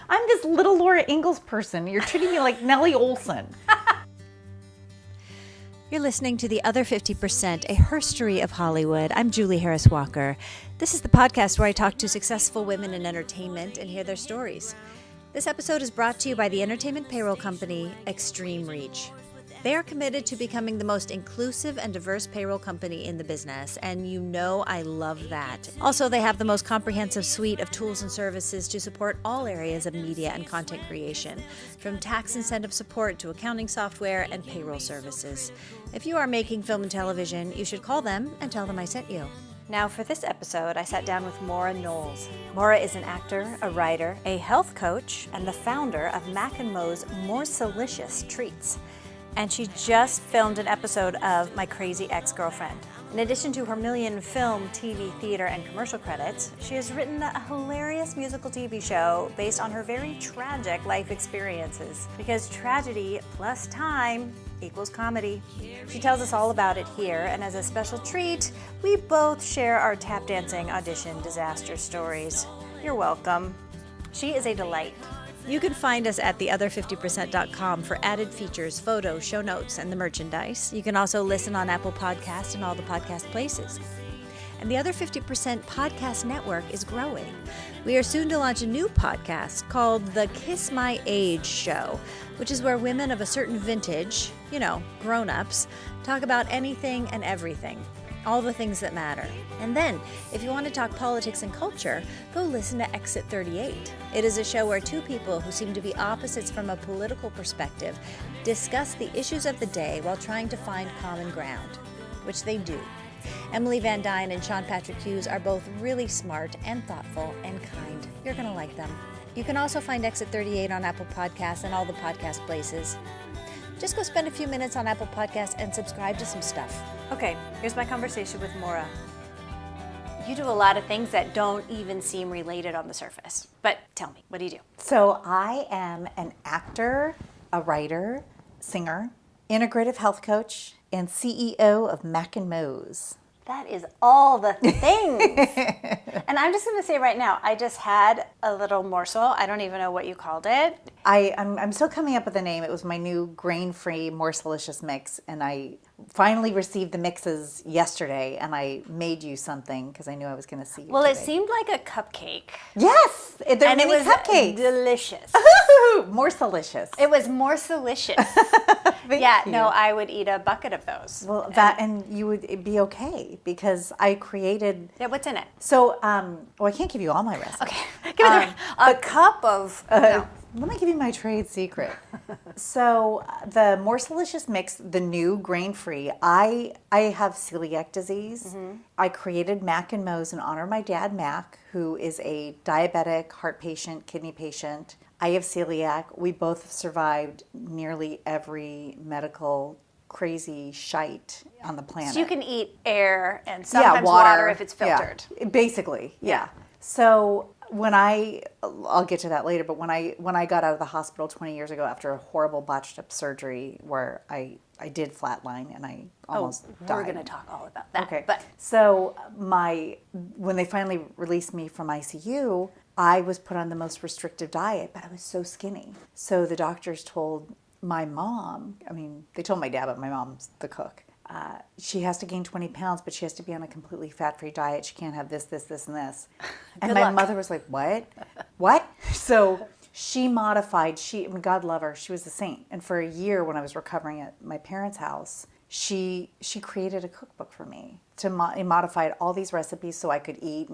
I'm this little Laura Ingalls person. You're treating me like Nellie Olson. You're listening to The Other 50%, a herstory of Hollywood. I'm Julie Harris Walker. This is the podcast where I talk to successful women in entertainment and hear their stories. This episode is brought to you by the entertainment payroll company, Extreme Reach. They are committed to becoming the most inclusive and diverse payroll company in the business, and you know I love that. Also, they have the most comprehensive suite of tools and services to support all areas of media and content creation, from tax incentive support to accounting software and payroll services. If you are making film and television, you should call them and tell them I sent you. Now, for this episode, I sat down with Maura Knowles. Maura is an actor, a writer, a health coach, and the founder of Mac & Mo's Morselicious Treats. And she just filmed an episode of My Crazy Ex-Girlfriend. In addition to her million film, TV, theater, and commercial credits, she has written a hilarious musical TV show based on her very tragic life experiences. Because tragedy plus time equals comedy. She tells us all about it here, and as a special treat, we both share our tap dancing audition disaster stories. You're welcome. She is a delight. You can find us at theother50%.com for added features, photos, show notes, and the merchandise. You can also listen on Apple Podcasts and all the podcast places. And the Other 50% podcast network is growing. We are soon to launch a new podcast called The Kiss My Age Show, which is where women of a certain vintage, grown-ups, talk about anything and everything. All the things that matter. And then, if you want to talk politics and culture, go listen to Exit 38. It is a show where two people who seem to be opposites from a political perspective discuss the issues of the day while trying to find common ground, which they do. Emily Van Dyne and Sean Patrick Hughes are both really smart and thoughtful and kind. You're going to like them. You can also find Exit 38 on Apple Podcasts and all the podcast places. Just go spend a few minutes on Apple Podcasts and subscribe to some stuff. Okay, here's my conversation with Maura. You do a lot of things that don't even seem related on the surface. But tell me, what do you do? So I am an actor, a writer, singer, integrative health coach, and CEO of Mac & Mo's. That is all the things. And I'm just going to say right now, I just had a little morsel. I don't even know what you called it. I'm still coming up with a name. It was my new grain-free Morselicious mix, and I finally received the mixes yesterday, and I made you something because I knew I was going to see you Well, today. it seemed like a cupcake. Yes! They're And it mini was cupcakes. delicious. Morselicious. It was Morselicious. Thank you. No, I would eat a bucket of those. Well, and you would be okay because I created. Yeah, what's in it? So, I can't give you all my recipes. Okay, give me a cup of. No. Let me give you my trade secret. So, the Morselicious mix, the new grain-free. I have celiac disease. Mm-hmm. I created Mac & Mo's in honor of my dad, Mac, who is a diabetic, heart patient, kidney patient. I have celiac. We both have survived nearly every medical crazy shite on the planet. So you can eat air and sometimes water if it's filtered. Yeah, basically, yeah. So when I'll get to that later, but when I got out of the hospital 20 years ago after a horrible botched up surgery where I did flatline and I almost died. We're going to talk all about that. Okay. But so when they finally released me from ICU, I was put on the most restrictive diet, but I was so skinny. So the doctors told my mom, they told my dad, but my mom's the cook. She has to gain 20 pounds, but she has to be on a completely fat-free diet. She can't have this, this, this, and this. And my mother was like, what? What? So she modified, God love her, she was a saint. And for a year when I was recovering at my parents' house, she created a cookbook for me to modified all these recipes so I could eat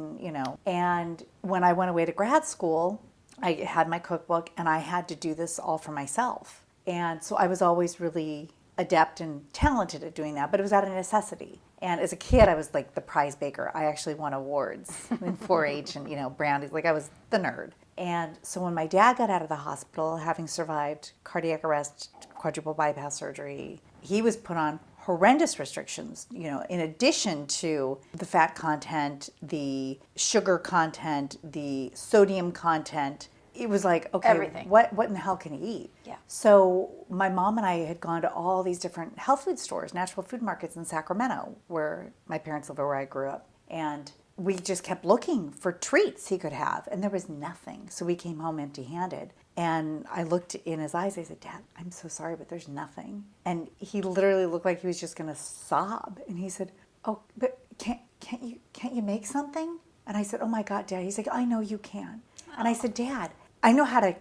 and when I went away to grad school, I had my cookbook and I had to do this all for myself. And so I was always really adept and talented at doing that, but it was out of necessity. And as a kid, I was like the prize baker. I actually won awards in 4-H and, brownies. Like I was the nerd. And so when my dad got out of the hospital, having survived cardiac arrest, quadruple bypass surgery, he was put on horrendous restrictions, in addition to the fat content, the sugar content, the sodium content. It was like, okay, everything. What in the hell can he eat? Yeah. So my mom and I had gone to all these different health food stores, natural food markets in Sacramento, where my parents live, where I grew up. And we just kept looking for treats he could have, and there was nothing. So we came home empty-handed. And I looked in his eyes. I said, Dad, I'm so sorry, but there's nothing. And he literally looked like he was just going to sob. And he said, oh, but can't you make something? And I said, oh my God, Dad. He's like, I know you can. And I said, Dad, I know how to,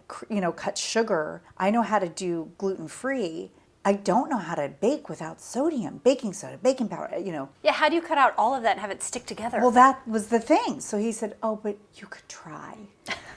cut sugar. I know how to do gluten-free. I don't know how to bake without sodium, baking soda, baking powder, Yeah, how do you cut out all of that and have it stick together? Well, that was the thing. So he said, oh, but you could try.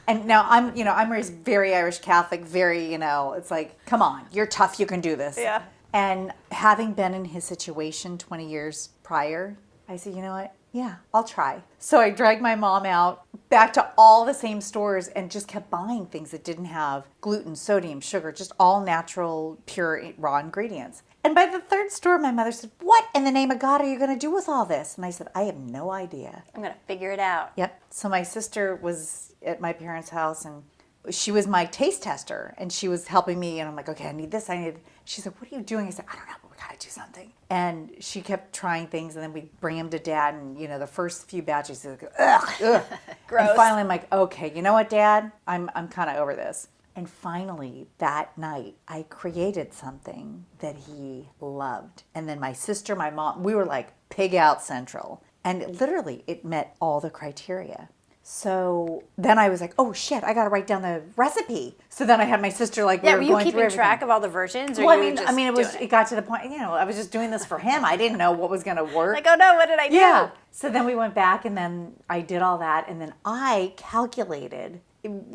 And now I'm raised very Irish Catholic, very, it's like, come on, you're tough, you can do this. Yeah. And having been in his situation 20 years prior, I said, you know what? Yeah, I'll try. So I dragged my mom out back to all the same stores and just kept buying things that didn't have gluten, sodium, sugar, just all natural, pure, raw ingredients. And by the third store, my mother said, what in the name of God are you going to do with all this? And I said, I have no idea. I'm going to figure it out. Yep. So my sister was at my parents' house, and she was my taste tester, and she was helping me, and I'm like, okay, I need this, I need. She said, what are you doing? I said, I don't know, but we got to do something. And she kept trying things, and then we'd bring them to Dad, and the first few batches, he'd go, ugh. Gross. And finally I'm like, okay, you know what, Dad? I'm kind of over this. And finally, that night, I created something that he loved. And then my sister, my mom, we were like pig out central. And literally, it met all the criteria. So then I was like, oh shit, I got to write down the recipe. So then I had my sister like, were you keeping track of all the versions? Or well, it got to the point, I was just doing this for him. I didn't know what was going to work. Like, oh no, what did I do? Yeah. So then we went back, and then I did all that. And then I calculated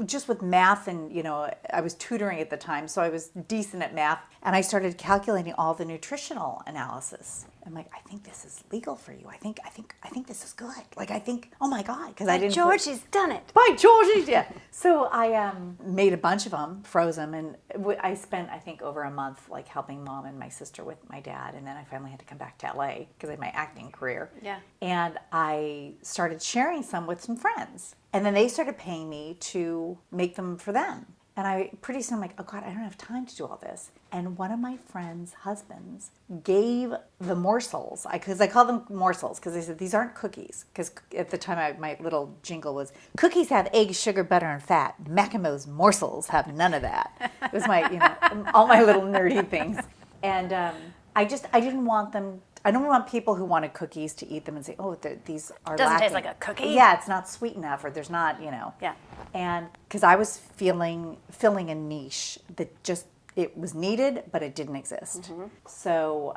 just with math, and I was tutoring at the time, so I was decent at math, and I started calculating all the nutritional analysis. I'm like, I think this is legal for you. I think this is good. Like, oh my God, because I didn't. George, he's done it. By George, yeah. So I made a bunch of them, froze them, and I spent, I think, over a month like helping Mom and my sister with my dad, and then I finally had to come back to LA because I had my acting career. Yeah. And I started sharing some with some friends. And then they started paying me to make them for them. And pretty soon I'm like, oh God, I don't have time to do all this. And one of my friends' husbands gave the morsels, because I call them morsels, because they said, these aren't cookies. Because at the time, my little jingle was, cookies have egg, sugar, butter, and fat. Mackimo's morsels have none of that. It was my, all my little nerdy things. And I didn't want them. I don't want people who wanted cookies to eat them and say, oh, these are doesn't lacking. Taste like a cookie. Yeah, it's not sweet enough, or there's not, Yeah. And because I was filling a niche that just, it was needed, but it didn't exist. Mm-hmm. So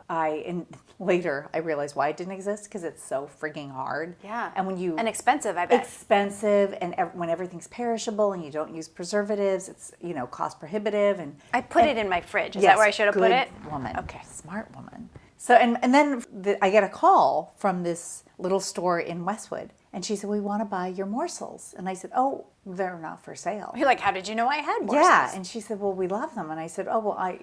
later I realized why it didn't exist, because it's so freaking hard. Yeah. And expensive, I bet. Expensive, and when everything's perishable and you don't use preservatives, it's, cost prohibitive. And I put it in my fridge. Is that where I should have put it? Woman. Okay. Smart woman. So, and then I get a call from this little store in Westwood, and she said, we want to buy your morsels. And I said, oh, they're not for sale. You're like, how did you know I had morsels? Yeah, and she said, well, we love them. And I said, oh, well,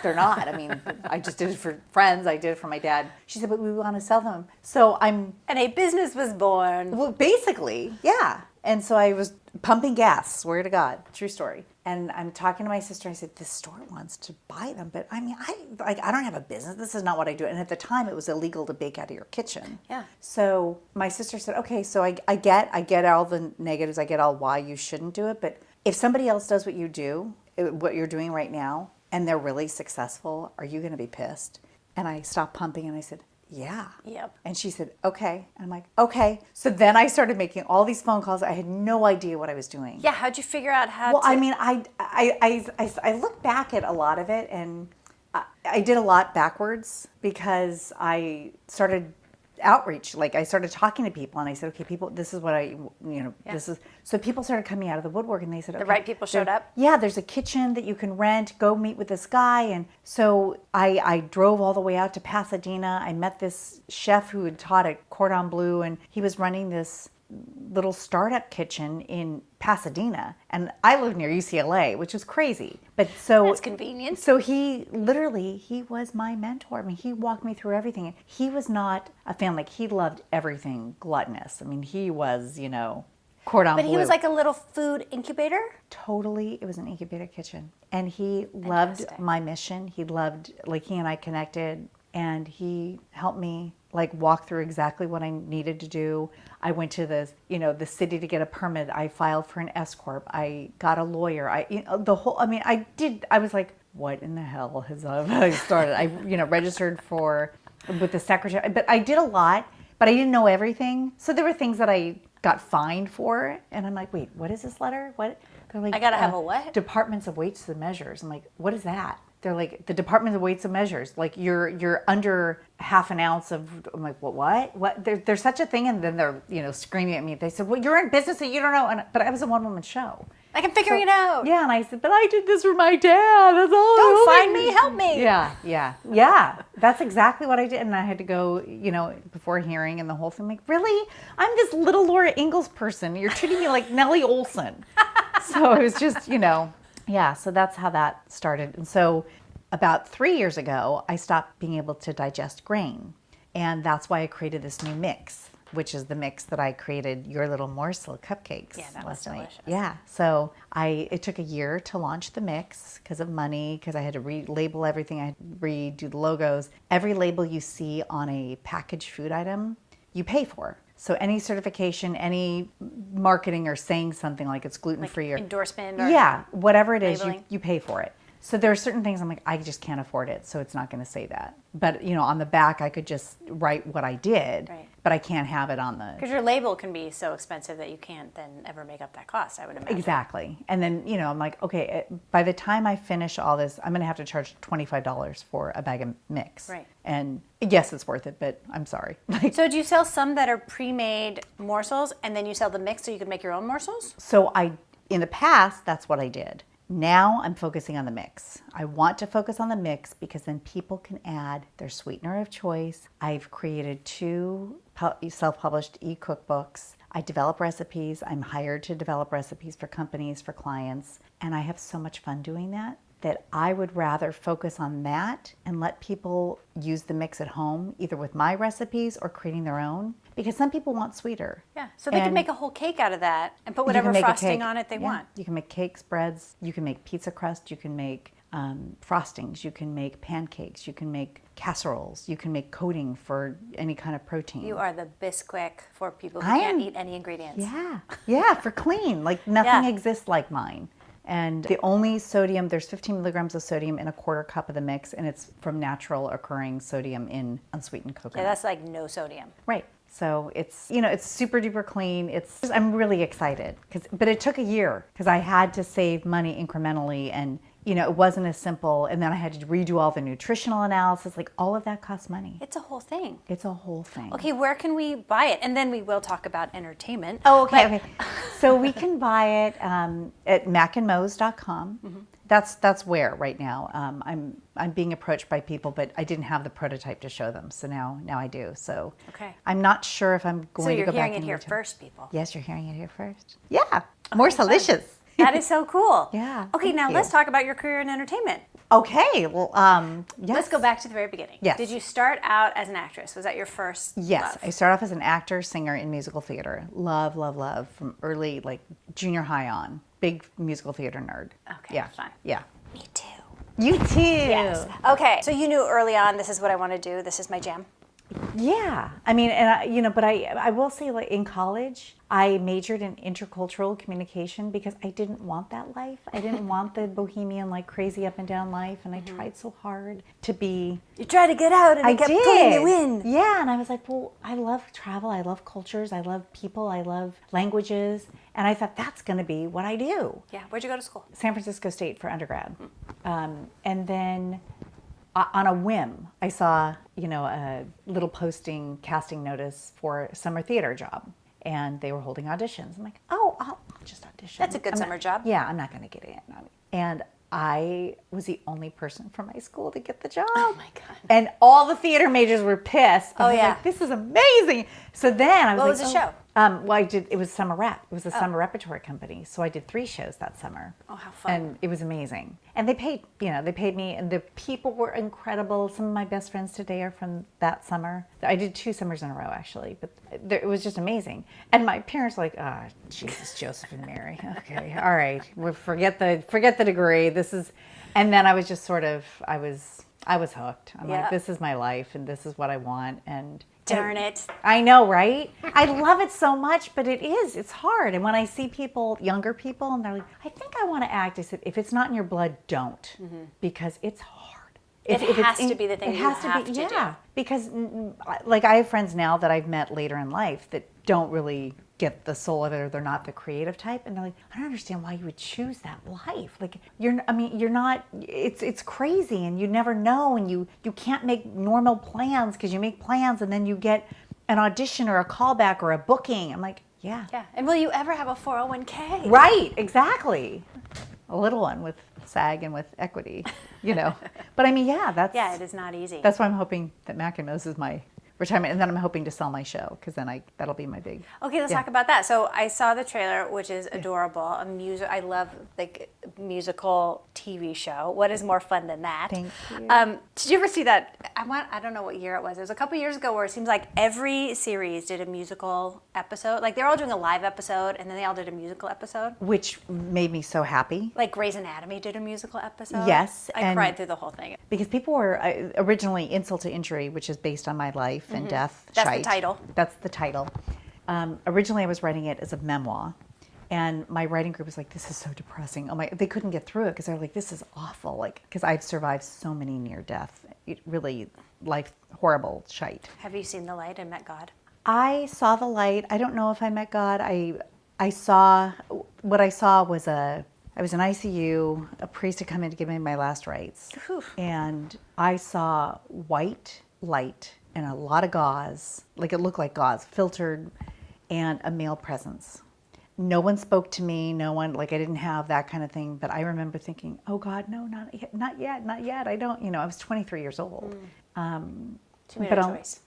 they're not. I mean, I just did it for friends. I did it for my dad. She said, but we want to sell them. So And a business was born. Well, basically, yeah. And so I was pumping gas, swear to God, true story. And I'm talking to my sister, and I said, this store wants to buy them, but I mean, I don't have a business. This is not what I do. And at the time, it was illegal to bake out of your kitchen. Yeah. So my sister said, okay, so I get all the negatives, I get all why you shouldn't do it, but if somebody else does what you do, what you're doing right now, and they're really successful, are you going to be pissed? And I stopped pumping, and I said, yeah. Yep. And she said, okay. And I'm like, okay. So then I started making all these phone calls. I had no idea what I was doing. Yeah. How'd you figure out how Well, I mean, I look back at a lot of it, and I did a lot backwards, because I started outreach. Like, I started talking to people, and I said, okay, people, this is what this is. So people started coming out of the woodwork, and they said, okay, the right people showed up? Yeah, there's a kitchen that you can rent. Go meet with this guy. And so I drove all the way out to Pasadena. I met this chef who had taught at Cordon Bleu, and he was running this little startup kitchen in Pasadena, and I live near UCLA, which is crazy. But so that's convenient. So he was my mentor. I mean, he walked me through everything. He was not a fan, like, he loved everything gluttonous. I mean, he was, Cordon Bleu. But he was like a little food incubator? Totally. It was an incubator kitchen. And he loved my mission. He loved, like, he and I connected, and he helped me like walk through exactly what I needed to do. I went to the city to get a permit. I filed for an S corp. I got a lawyer. I was like, what in the hell has I started? I registered with the secretary, but I did a lot, but I didn't know everything. So there were things that I got fined for, and I'm like, wait, what is this letter? What? They're like, I gotta have a what? Departments of Weights and Measures. I'm like, what is that? They're like, the Department of Weights and Measures. Like you're under half an ounce of. I'm like, what? There's such a thing, and then they're screaming at me. They said, well, you're in business and you don't know. But I was a one-woman show. I can figure it out. Yeah, and I said, but I did this for my dad. That's all. Don't find me, help me. Yeah. That's exactly what I did, and I had to go, before hearing and the whole thing. Like, really? I'm this little Laura Ingalls person. You're treating me like Nellie Olson. So it was just, yeah. So that's how that started. And so about 3 years ago, I stopped being able to digest grain, and that's why I created this new mix, which is the mix that I created, Your Little Morsel cupcakes. Yeah, that was delicious. Yeah, so it took a year to launch the mix because of money, because I had to relabel everything, I had to redo the logos. Every label you see on a packaged food item, you pay for. So any certification, any marketing or saying something like it's gluten-free, like endorsement or whatever it labeling. is, you pay for it. So there are certain things I'm like, I just can't afford it, so it's not going to say that. But, on the back, I could just write what I did, right. But I can't have it on the... Because your label can be so expensive that you can't then ever make up that cost, I would imagine. Exactly. And then, I'm like, okay, by the time I finish all this, I'm going to have to charge $25 for a bag of mix. Right. And yes, it's worth it, but I'm sorry. So do you sell some that are pre-made morsels, and then you sell the mix so you can make your own morsels? So in the past, that's what I did. Now I'm focusing on the mix. I want to focus on the mix because then people can add their sweetener of choice. I've created 2 self-published e-cookbooks. I develop recipes. I'm hired to develop recipes for companies, for clients. And I have so much fun doing that I would rather focus on that and let people use the mix at home, either with my recipes or creating their own. Because some people want sweeter. Yeah, so they can make a whole cake out of that and put whatever frosting on it they want. You can make cakes, breads, you can make pizza crust, you can make frostings, you can make pancakes, you can make casseroles, you can make coating for any kind of protein. You are the Bisquick for people who can't eat any ingredients. Yeah, for clean. Like nothing exists like mine. And the only sodium, there's 15 milligrams of sodium in a quarter cup of the mix, and it's from natural occurring sodium in unsweetened coconut. Yeah, that's like no sodium. Right. So it's, it's super duper clean. I'm really excited, but it took a year because I had to save money incrementally, and it wasn't as simple. And then I had to redo all the nutritional analysis. Like all of that costs money. It's a whole thing. It's a whole thing. Okay, where can we buy it? And then we will talk about entertainment. Oh, okay. So we can buy it at macandmose.com. Mm-hmm. That's where right now. I'm being approached by people, but I didn't have the prototype to show them, so now I do. So okay. I'm not sure if I'm going to go back. So you're hearing it here first, people. Yes, you're hearing it here first. Yeah, Morselicious. That is so cool. Yeah. Okay, now let's talk about your career in entertainment. Okay. Well, yes. Let's go back to the very beginning. Yes. Did you start out as an actress? Was that your first Yes. love? I started off as an actor, singer in musical theater. Love from early, like junior high on. Big musical theater nerd. Okay, yeah. fine. Yeah. Me too. You too. Yes. Okay, so you knew early on, this is what I want to do. This is my jam. Yeah. I mean, and but I will say, like in college, I majored in intercultural communication because I didn't want that life. I didn't want the bohemian, like crazy up and down life. And I tried so hard to be. You tried to get out and I kept pulling you in. Yeah. And I was like, well, I love travel. I love cultures. I love people. I love languages. And I thought that's going to be what I do. Yeah. Where'd you go to school? San Francisco State for undergrad. And then on a whim, I saw, a little casting notice for a summer theater job. And they were holding auditions. I'm like, I'll just audition. That's a good summer job. Yeah, I'm not going to get in. And I was the only person from my school to get the job. Oh my God. And all the theater majors were pissed. Oh, yeah. Like, this is amazing. So then I was What was the show? Well, it was summer rep. It was a summer repertory company. So I did 3 shows that summer. Oh, how fun. And it was amazing. And they paid me, and the people were incredible. Some of my best friends today are from that summer. I did 2 summers in a row, actually, but it was just amazing. And my parents were like, Jesus, Joseph and Mary. Okay, all right. We'll forget the degree. And then I was just sort of, I was hooked. I'm like, this is my life and this is what I want. And, Darn it. I know, right? I love it so much, but it's hard. And when I see people, younger people, and they're like, I think I want to act, I said, if it's not in your blood, don't. Because it's hard. It has to be the thing you have to do. Because like I have friends now that I've met later in life that don't really get the soul of it, or they're not the creative type, and they're like, I don't understand why you would choose that life. Like you're not, it's crazy, and you never know, and you can't make normal plans, because you make plans and then you get an audition or a callback or a booking. I'm like, yeah. And will you ever have a 401k? Right, exactly. A little one with SAG and with equity, But I mean, it is not easy. That's why I'm hoping that Mac and Mose is my retirement, and then I'm hoping to sell my show, because then that'll be my big. Okay, let's talk about that. So I saw the trailer, which is adorable. I love like musical TV show. What is more fun than that? Thank you. Did you ever see that? I don't know what year it was. It was a couple years ago, where it seems like every series did a musical episode. Like they're all doing a live episode, and then they all did a musical episode. Which made me so happy. Like Grey's Anatomy did a musical episode. Yes, I cried through the whole thing. Because people were originally Insult to Injury, which is based on my life and death. That's the title. That's the title. Originally, I was writing it as a memoir, and my writing group was like, "This is so depressing." They couldn't get through it because they're like, "This is awful." Like, because I've survived so many near death, really life horrible shite. Have you seen the light and met God? I saw the light. I don't know if I met God. I saw what I saw was I was in ICU. A priest had come in to give me my last rites, and I saw white light and a lot of gauze, like it looked like gauze, filtered, and a male presence. No one spoke to me. No one, like I didn't have that kind of thing. But I remember thinking, oh God, no, not yet. I don't, I was 23 years old. She made a choice.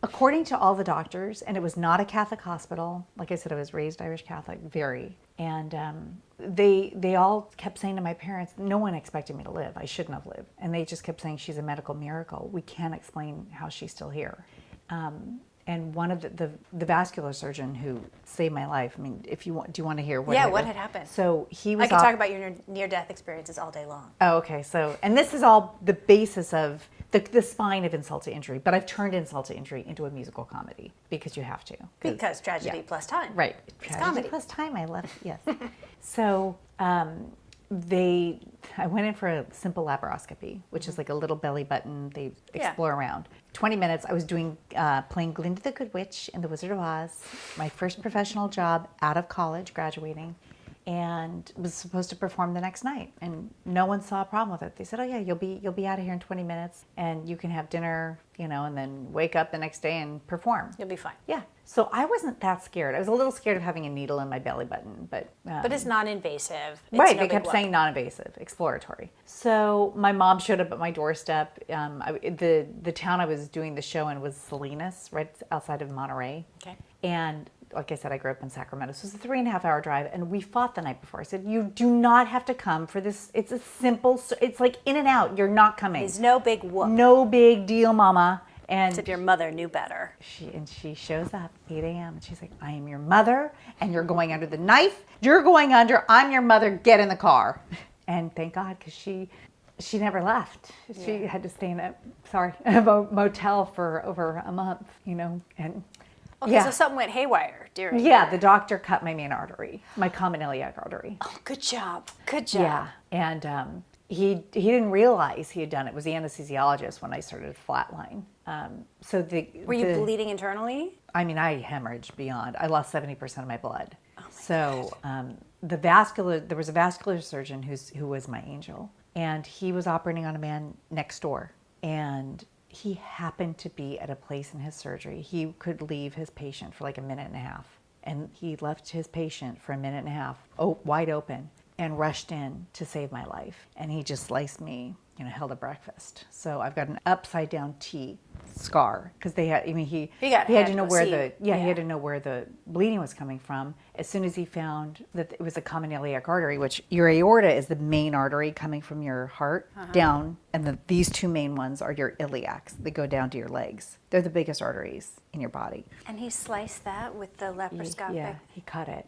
According to all the doctors, and it was not a Catholic hospital. Like I said, I was raised Irish Catholic, very. And they all kept saying to my parents, no one expected me to live. I shouldn't have lived. And they just kept saying, she's a medical miracle. We can't explain how she's still here. And one of the vascular surgeon who saved my life, I mean, do you want to hear what what had happened? So he was I could talk about your near-death experiences all day long. Oh, okay. So, and this is all the basis of the spine of insult to injury, but I've turned insult to injury into a musical comedy because you have to. Because tragedy plus time. Right. It's tragedy comedy. Plus time, I love it, yes. So I went in for a simple laparoscopy, which is like a little belly button. They explore around. 20 minutes, I was playing Glinda the Good Witch in The Wizard of Oz, my first professional job out of college, graduating, and was supposed to perform the next night. And no one saw a problem with it. They said, oh yeah, you'll be out of here in 20 minutes and you can have dinner, and then wake up the next day and perform. You'll be fine. Yeah. So I wasn't that scared. I was a little scared of having a needle in my belly button, but it's non-invasive. Right, they kept saying non-invasive, exploratory. So my mom showed up at my doorstep. The town I was doing the show in was Salinas, right outside of Monterey. Okay. And like I said, I grew up in Sacramento, so it's a 3.5-hour drive, and we fought the night before. I said, you do not have to come for this. It's it's like in and out. You're not coming. It's no big whoop. No big deal, Mama. And except your mother knew better. She shows up 8 a.m. and she's like, I am your mother, and you're going under the knife. You're going under. I'm your mother. Get in the car. And thank God, because she never left. She had to stay in a motel for over a month, and. Okay, so something went haywire during. Yeah, the doctor cut my main artery, my common iliac artery. Oh, good job. Good job. Yeah, and he didn't realize he had done it. It was the anesthesiologist when I started to flatline. Were you bleeding internally? I mean, I hemorrhaged beyond. I lost 70% of my blood. Oh my God. There was a vascular surgeon who was my angel, and he was operating on a man next door, and he happened to be at a place in his surgery. He could leave his patient for like a minute and a half. And he left his patient for a minute and a half, wide open, and rushed in to save my life. And he just sliced me, held a breakfast. So I've got an upside down T scar because he had to know where the bleeding was coming from. As soon as he found that it was a common iliac artery, which your aorta is the main artery coming from your heart down, and these two main ones are your iliacs. They go down to your legs. They're the biggest arteries in your body. And he sliced that with the laparoscopic. Yeah, he cut it.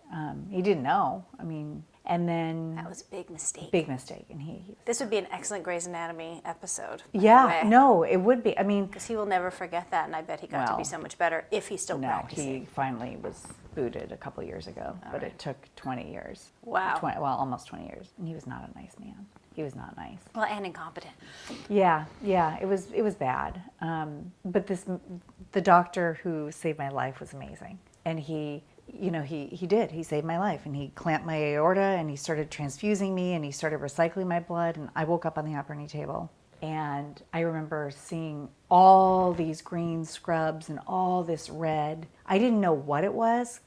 He didn't know. I mean, And then That was a big mistake. Big mistake. And This would be an excellent Grey's Anatomy episode. Yeah, no, it would be. I mean, because he will never forget that, and I bet he got to be so much better if he's still practicing. No, he finally was booted a couple of years ago, but it took 20 years. Wow. Almost 20 years. And he was not a nice man. He was not nice. Well, and incompetent. Yeah, it was bad. But the doctor who saved my life was amazing, and he did. He saved my life, and he clamped my aorta, and he started transfusing me, and he started recycling my blood, and I woke up on the operating table. And I remember seeing all these green scrubs and all this red. I didn't know what it was,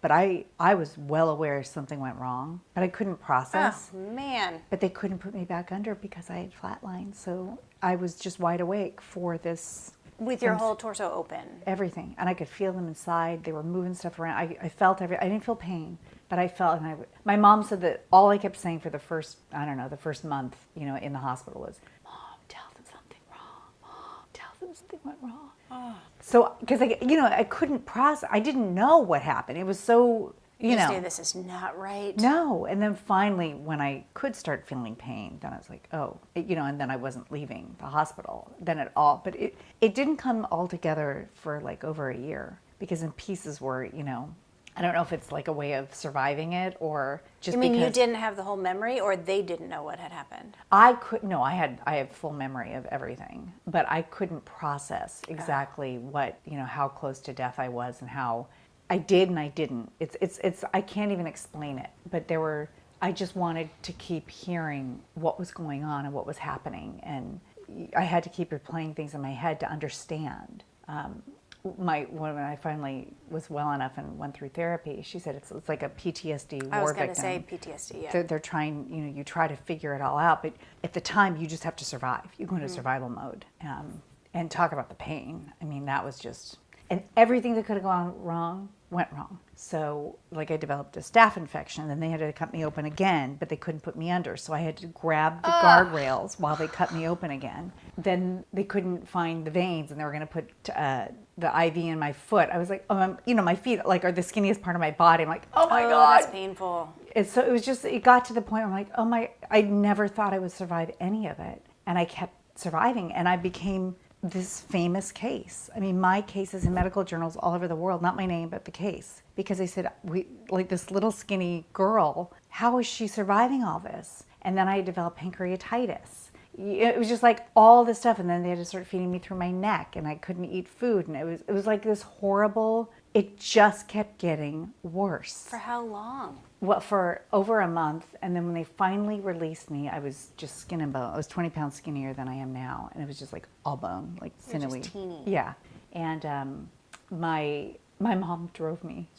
but I was well aware something went wrong, but I couldn't process. Oh, man. But they couldn't put me back under because I had flatlined. So I was just wide awake for this. With your whole torso open. Everything. And I could feel them inside. They were moving stuff around. I felt I didn't feel pain, but I felt, and my mom said that all I kept saying for the first month, in the hospital was, something went wrong. Oh. So, because I couldn't process. I didn't know what happened. It was so, You just knew this is not right. No, and then finally, when I could start feeling pain, then I was like, oh, and then I wasn't leaving the hospital. Then but it didn't come all together for like over a year, because in pieces were, I don't know if it's like a way of surviving it or just because... You didn't have the whole memory, or they didn't know what had happened? I have full memory of everything, but I couldn't process exactly what, how close to death I was and how I did and I didn't. It's I can't even explain it, but I just wanted to keep hearing what was going on and what was happening, and I had to keep replaying things in my head to understand. When I finally was well enough and went through therapy, she said it's like a PTSD war victim. I was going to say PTSD, yeah. They're trying, you try to figure it all out, but at the time you just have to survive. You go into survival mode, and talk about the pain. I mean, that was just, and everything that could have gone wrong went wrong. So, like, I developed a staph infection, and they had to cut me open again, but they couldn't put me under, so I had to grab the guardrails while they cut me open again. Then they couldn't find the veins, and they were going to put the IV in my foot. I was like, my feet are the skinniest part of my body. I'm like, oh my God. That's painful. And so it got to the point where I'm like, I never thought I would survive any of it. And I kept surviving, and I became this famous case. I mean, my case is in medical journals all over the world, not my name, but the case. Because they said, this little skinny girl, how is she surviving all this? And then I developed pancreatitis. It was just like all this stuff, and then they had to start feeding me through my neck, and I couldn't eat food, and it was like this horrible, it just kept getting worse. For how long? Well, for over a month, and then when they finally released me, I was just skin and bone. I was 20 pounds skinnier than I am now, and it was just like all bone, like sinewy. You're just teeny. Yeah, and my mom drove me.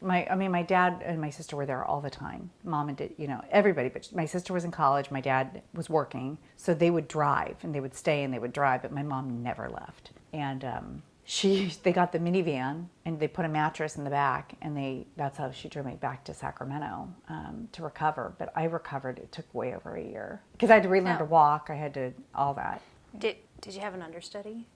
My dad and my sister were there all the time. Mom and everybody, but my sister was in college. My dad was working, so they would drive, and they would stay, and they would drive, but my mom never left. And they got the minivan, and they put a mattress in the back, and that's how she drove me back to Sacramento to recover. But I recovered. It took way over a year because I had to relearn to walk. I had to all that. Did you have an understudy?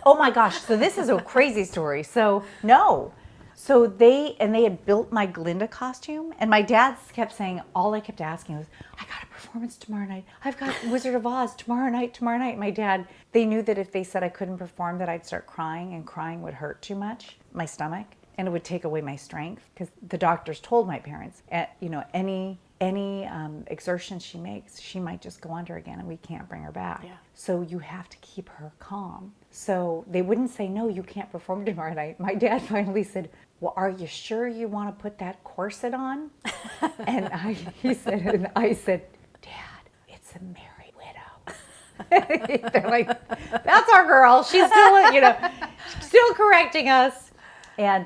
Oh my gosh! So this is a crazy story. So no. So they had built my Glinda costume, and my dad kept saying, all I kept asking was, I got a performance tomorrow night. I've got Wizard of Oz tomorrow night. My dad, they knew that if they said I couldn't perform, that I'd start crying, and crying would hurt too much, my stomach, and it would take away my strength, because the doctors told my parents, any exertion she makes, she might just go under again, and we can't bring her back. Yeah. So you have to keep her calm. So they wouldn't say, no, you can't perform tomorrow night. My dad finally said, well, are you sure you want to put that corset on? And I said, Dad, it's a married widow. They're like, that's our girl. She's still, still correcting us. And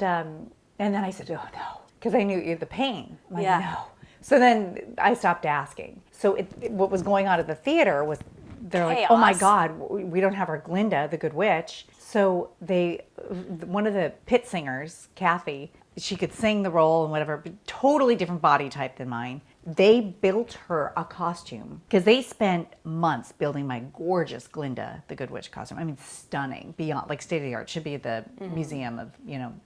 then I said, oh no, because I knew the pain. I'm like, no. So then I stopped asking. So what was going on at the theater was, they're like, oh my God, we don't have our Glinda, the Good Witch. So one of the pit singers, Kathy, she could sing the role and whatever, but totally different body type than mine. They built her a costume because they spent months building my gorgeous Glinda, the Good Witch costume. I mean, stunning, beyond, like, state of the art. Should be at the Museum of,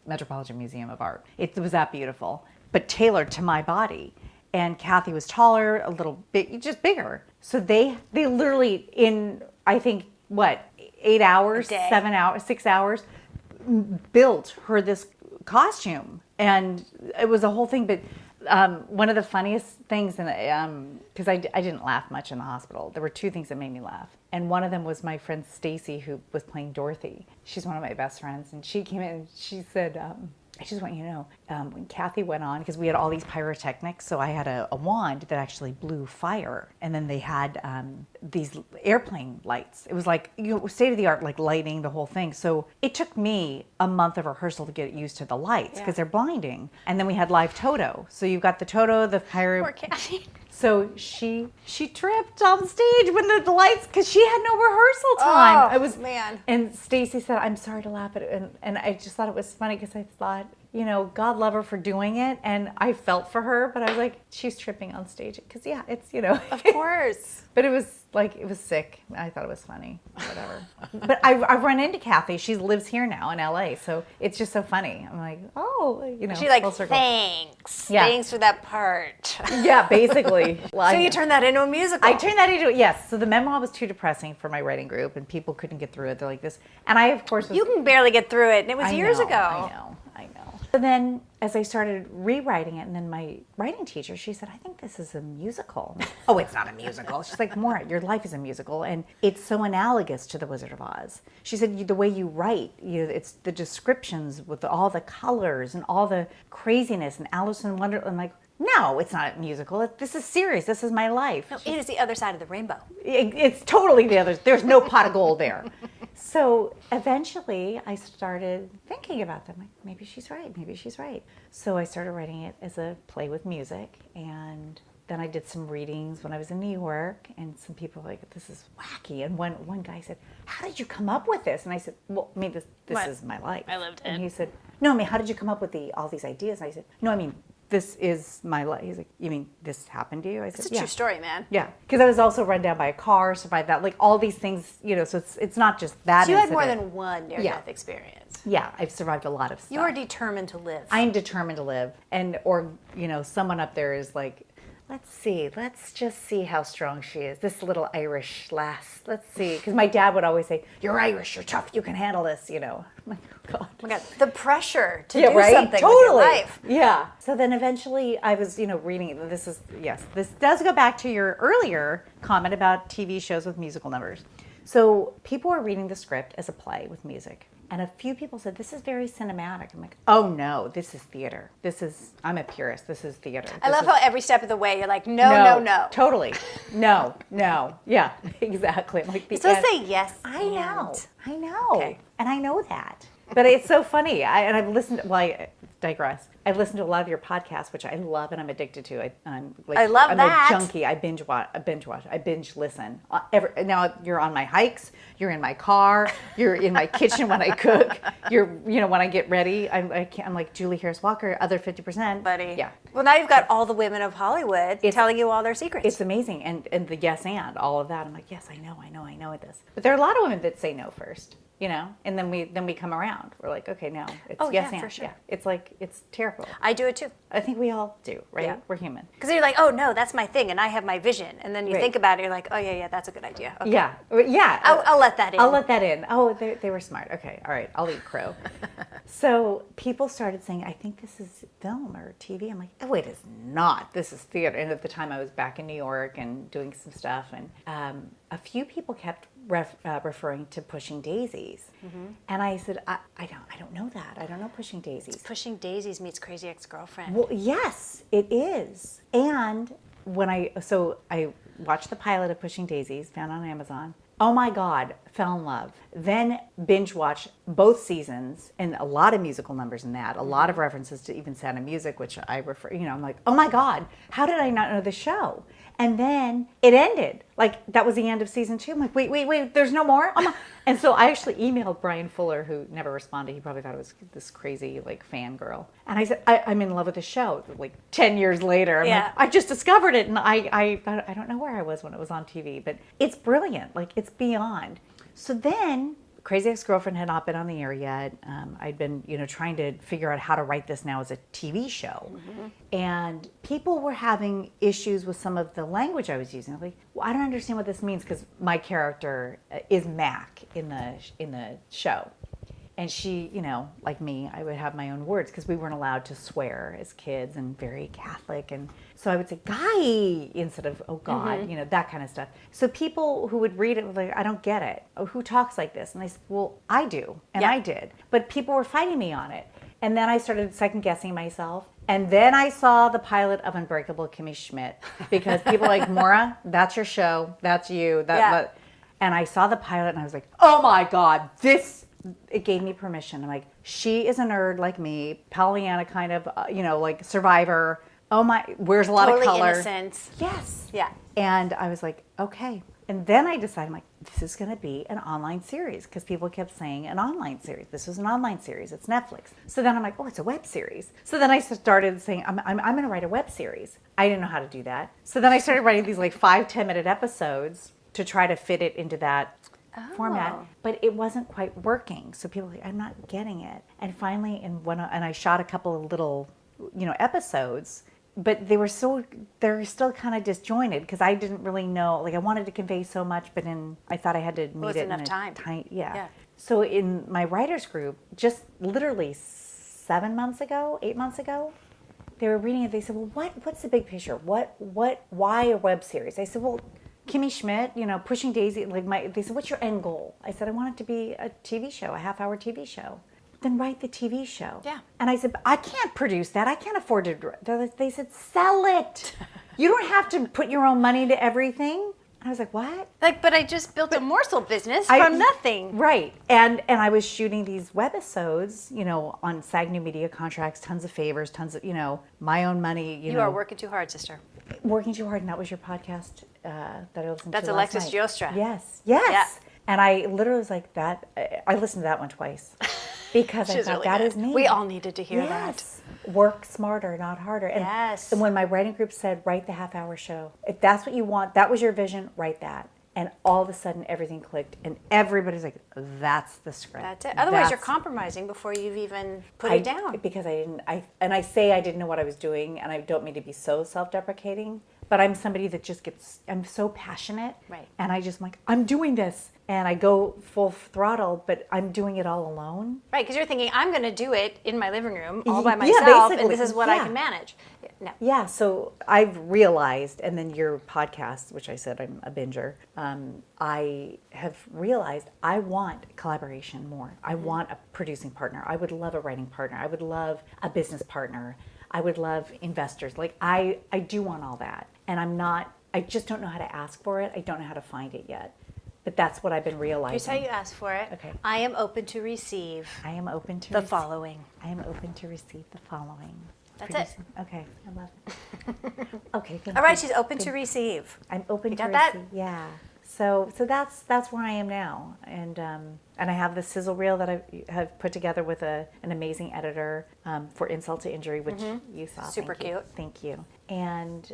Metropolitan Museum of Art. It was that beautiful, but tailored to my body. and Kathy was taller, a little bit, just bigger. So they literally in, I think, 8 hours, 7 hours, 6 hours, built her this costume. And it was a whole thing. But one of the funniest things, because I didn't laugh much in the hospital, there were two things that made me laugh. And one of them was my friend Stacy, who was playing Dorothy. She's one of my best friends. And she came in and she said, I just want you to know, when Kathy went on, because we had all these pyrotechnics, so I had a wand that actually blew fire. And then they had these airplane lights. It was like, state of the art, like lighting, the whole thing. So it took me a month of rehearsal to get used to the lights because they're blinding. And then we had live Toto. So you've got the Toto, the pyro. Poor Kathy. So she tripped on stage when the lights, because she had no rehearsal time. Oh, man. And Stacy said, I'm sorry to laugh at it. And I just thought it was funny because I thought, God love her for doing it. And I felt for her, but I was like, she's tripping on stage. Because, it's, Of course. But it was sick. I thought it was funny. Whatever. But I've run into Kathy. She lives here now in LA. So it's just so funny. I'm like, She's like, thanks. Yeah. Thanks for that part. Yeah, basically. So you turned that into a musical. I turned that into, yes. So the memoir was too depressing for my writing group, and people couldn't get through it. They're like this. And I, of course, You can barely get through it, and it was years ago. I know. So then as I started rewriting it, and then my writing teacher, she said, I think this is a musical. Like, oh, it's not a musical. She's like, Maura, your life is a musical, and it's so analogous to The Wizard of Oz. She said, the way you write, it's the descriptions with all the colors and all the craziness and Alice in Wonderland. I'm like, no, it's not a musical. This is serious. This is my life. No, it is the other side of the rainbow. It's totally the other. There's no pot of gold there. So eventually I started thinking about them. Like, maybe she's right. So I started writing it as a play with music. And then I did some readings when I was in New York. And some people were like, this is wacky. And one guy said, how did you come up with this? And I said, well, I mean, this is my life. I lived it. And he said, no, I mean, how did you come up with all these ideas? And I said, no, I mean, this is my life. He's like, you mean this happened to you? I said, it's a true story, man. Yeah, because I was also run down by a car, survived that, like all these things, so it's not just that. So you had more than one near-death experience. Yeah, I've survived a lot of stuff. You are determined to live. I'm determined to live. Or someone up there is like, let's just see how strong she is. This little Irish lass. Let's see. Because my dad would always say, you're Irish, you're tough, you can handle this, I'm like, oh, God. Oh my God. The pressure to do right? something Totally. with your life. Yeah. So then eventually I was, reading, this does go back to your earlier comment about TV shows with musical numbers. So people were reading the script as a play with music. And a few people said, this is very cinematic. I'm like, oh no, this is theater. I'm a purist. This is theater. I love how every step of the way you're like, no. Totally. No. Yeah, exactly. I'm like, you're supposed to say yes. I know. Okay. And I know that. But it's so funny. I've listened, I digress. I've listened to a lot of your podcasts, which I love and I'm addicted to. I'm that. A junkie. I binge watch. I binge listen. Now you're on my hikes. You're in my car. You're in my kitchen when I cook. You're, when I get ready. I'm like Julie Harris Walker, other 50%. Buddy. Yeah. Well, now you've got all the women of Hollywood telling you all their secrets. It's amazing. And the yes and all of that. I'm like, yes, I know this. But there are a lot of women that say no first. And then we come around. We're like, okay, no, it's yes and. For sure. Yeah. It's like, it's terrible. I do it too. I think we all do, right? Yeah. We're human. Because you're like, oh no, that's my thing, and I have my vision. And then you think about it, you're like, oh yeah, that's a good idea. Okay. Yeah. I'll let that in. I'll let that in. Oh, they were smart. Okay, all right, I'll eat crow. So people started saying, I think this is film or TV. I'm like, oh, it is not. This is theater. And at the time I was back in New York and doing some stuff. And a few people kept referring to Pushing Daisies. Mm-hmm. And I said, I don't know that. I don't know Pushing Daisies. Pushing Daisies meets Crazy Ex-Girlfriend. Well, yes, it is. And when I watched the pilot of Pushing Daisies, found on Amazon. Oh my God, fell in love. Then binge watched both seasons and a lot of musical numbers in that, a lot of references to even Sound of Music, which I refer, I'm like, oh my God, how did I not know the show? And then it ended. Like, that was the end of season 2. I'm like, wait, there's no more? And so I actually emailed Brian Fuller, who never responded. He probably thought it was this crazy, fangirl. And I said, I'm in love with the show. 10 years later, I'm like, I just discovered it. And I don't know where I was when it was on TV. But it's brilliant. It's beyond. So then Crazy Ex-Girlfriend had not been on the air yet. I'd been, trying to figure out how to write this now as a TV show. And people were having issues with some of the language I was using. I'm like, well, I don't understand what this means because my character is Mac in the show. And she, like me, I would have my own words because we weren't allowed to swear as kids and very Catholic. And so I would say, guy, instead of, oh God, that kind of stuff. So people who would read it were like, I don't get it. Oh, who talks like this? And I said, well, I do. And I did. But people were fighting me on it. And then I started second guessing myself. And then I saw the pilot of Unbreakable Kimmy Schmidt because people were like, Maura, that's your show. That's you. And I saw the pilot and I was like, oh my God, it gave me permission. I'm like, she is a nerd like me, Pollyanna kind of, like Survivor. Oh my, wears a lot of color. Totally innocent. Yes. Yeah. And I was like, okay. And then I decided, I'm like, this is going to be an online series because people kept saying an online series. This was an online series. It's Netflix. So then I'm like, oh, it's a web series. So then I started saying, I'm going to write a web series. I didn't know how to do that. So then I started writing these like 5-10 minute episodes to try to fit it into that format, but it wasn't quite working. So people were like, I'm not getting it. And finally, and I shot a couple of little, episodes, but they're still kind of disjointed because I didn't really know. Like I wanted to convey so much, but I thought I had to meet it in enough time. Yeah. So in my writers group, just literally 8 months ago, they were reading it. They said, well, what's the big picture? Why a web series? I said, well, Kimmy Schmidt, Pushing Daisy, they said, what's your end goal? I said, I want it to be a TV show, a half-hour TV show. Then write the TV show. Yeah. And I said, I can't produce that. I can't afford to. They said, sell it. You don't have to put your own money to everything. And I was like, what? But I just built a morsel business from nothing. Right. And I was shooting these webisodes, on SAG New Media contracts, tons of favors, tons of, my own money. You are working too hard, sister. Working too hard, and that was your podcast that I listened That's to Alexis last night. Jostra. Yes. Yeah. And I literally was like that. I listened to that one twice because I thought really that is me. We all needed to hear that. Work smarter, not harder. And, yes. And when my writing group said, write the half-hour show, if that's what you want, that was your vision, write that. And all of a sudden, everything clicked, and everybody's like, "That's the script." That's it. Otherwise, you're compromising before you've even put it down. Because I didn't. I say I didn't know what I was doing, and I don't mean to be so self-deprecating. But I'm somebody that just I'm so passionate, right? And I just like, I'm doing this, and I go full throttle, but I'm doing it all alone, right? Because you're thinking, I'm going to do it in my living room all by myself, and this is what I can manage. No. Yeah, so I've realized, and then your podcast, which I said I'm a binger, I have realized I want collaboration more. I want a producing partner. I would love a writing partner. I would love a business partner. I would love investors. Like I do want all that. And I just don't know how to ask for it. I don't know how to find it yet. But that's what I've been realizing. Here's how you ask for it. Okay. I am open to receive. I am open to the following. I am open to receive the following. That's it. Okay, I love it. Okay, thank all right, you. she's open to receive. I'm open to receive. That? Yeah. So that's where I am now, and I have the sizzle reel that I have put together with an amazing editor for Insult to Injury, which you saw. Super cute. Thank you. And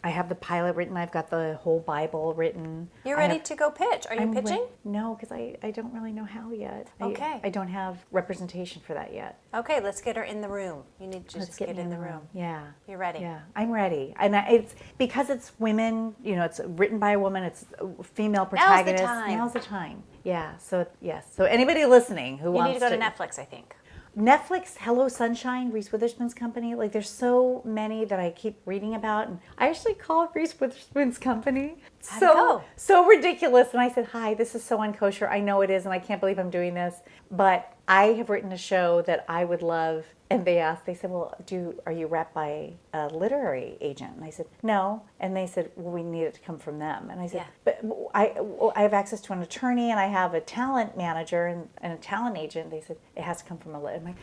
I have the pilot written. I've got the whole Bible written. You're ready to go pitch. Are you pitching? No, because I don't really know how yet. Okay. I don't have representation for that yet. Okay, let's get her in the room. You need to just get in the room. Yeah. You're ready. Yeah, I'm ready. And it's because it's women, it's written by a woman, it's a female protagonist. Now's the time. Yeah, so yes. So anybody listening who wants to... You need to go to Netflix, I think. Netflix, Hello Sunshine, Reese Witherspoon's company. Like, there's so many that I keep reading about, and I actually called Reese Witherspoon's company. So ridiculous. And I said, hi, this is so unkosher. I know it is, and I can't believe I'm doing this. But I have written a show that I would love. And they said, well, are you rep by a literary agent? And I said, no. And they said, well, we need it to come from them. And I said, but I have access to an attorney, and I have a talent manager and a talent agent. They said, it has to come from a lit. I'm like,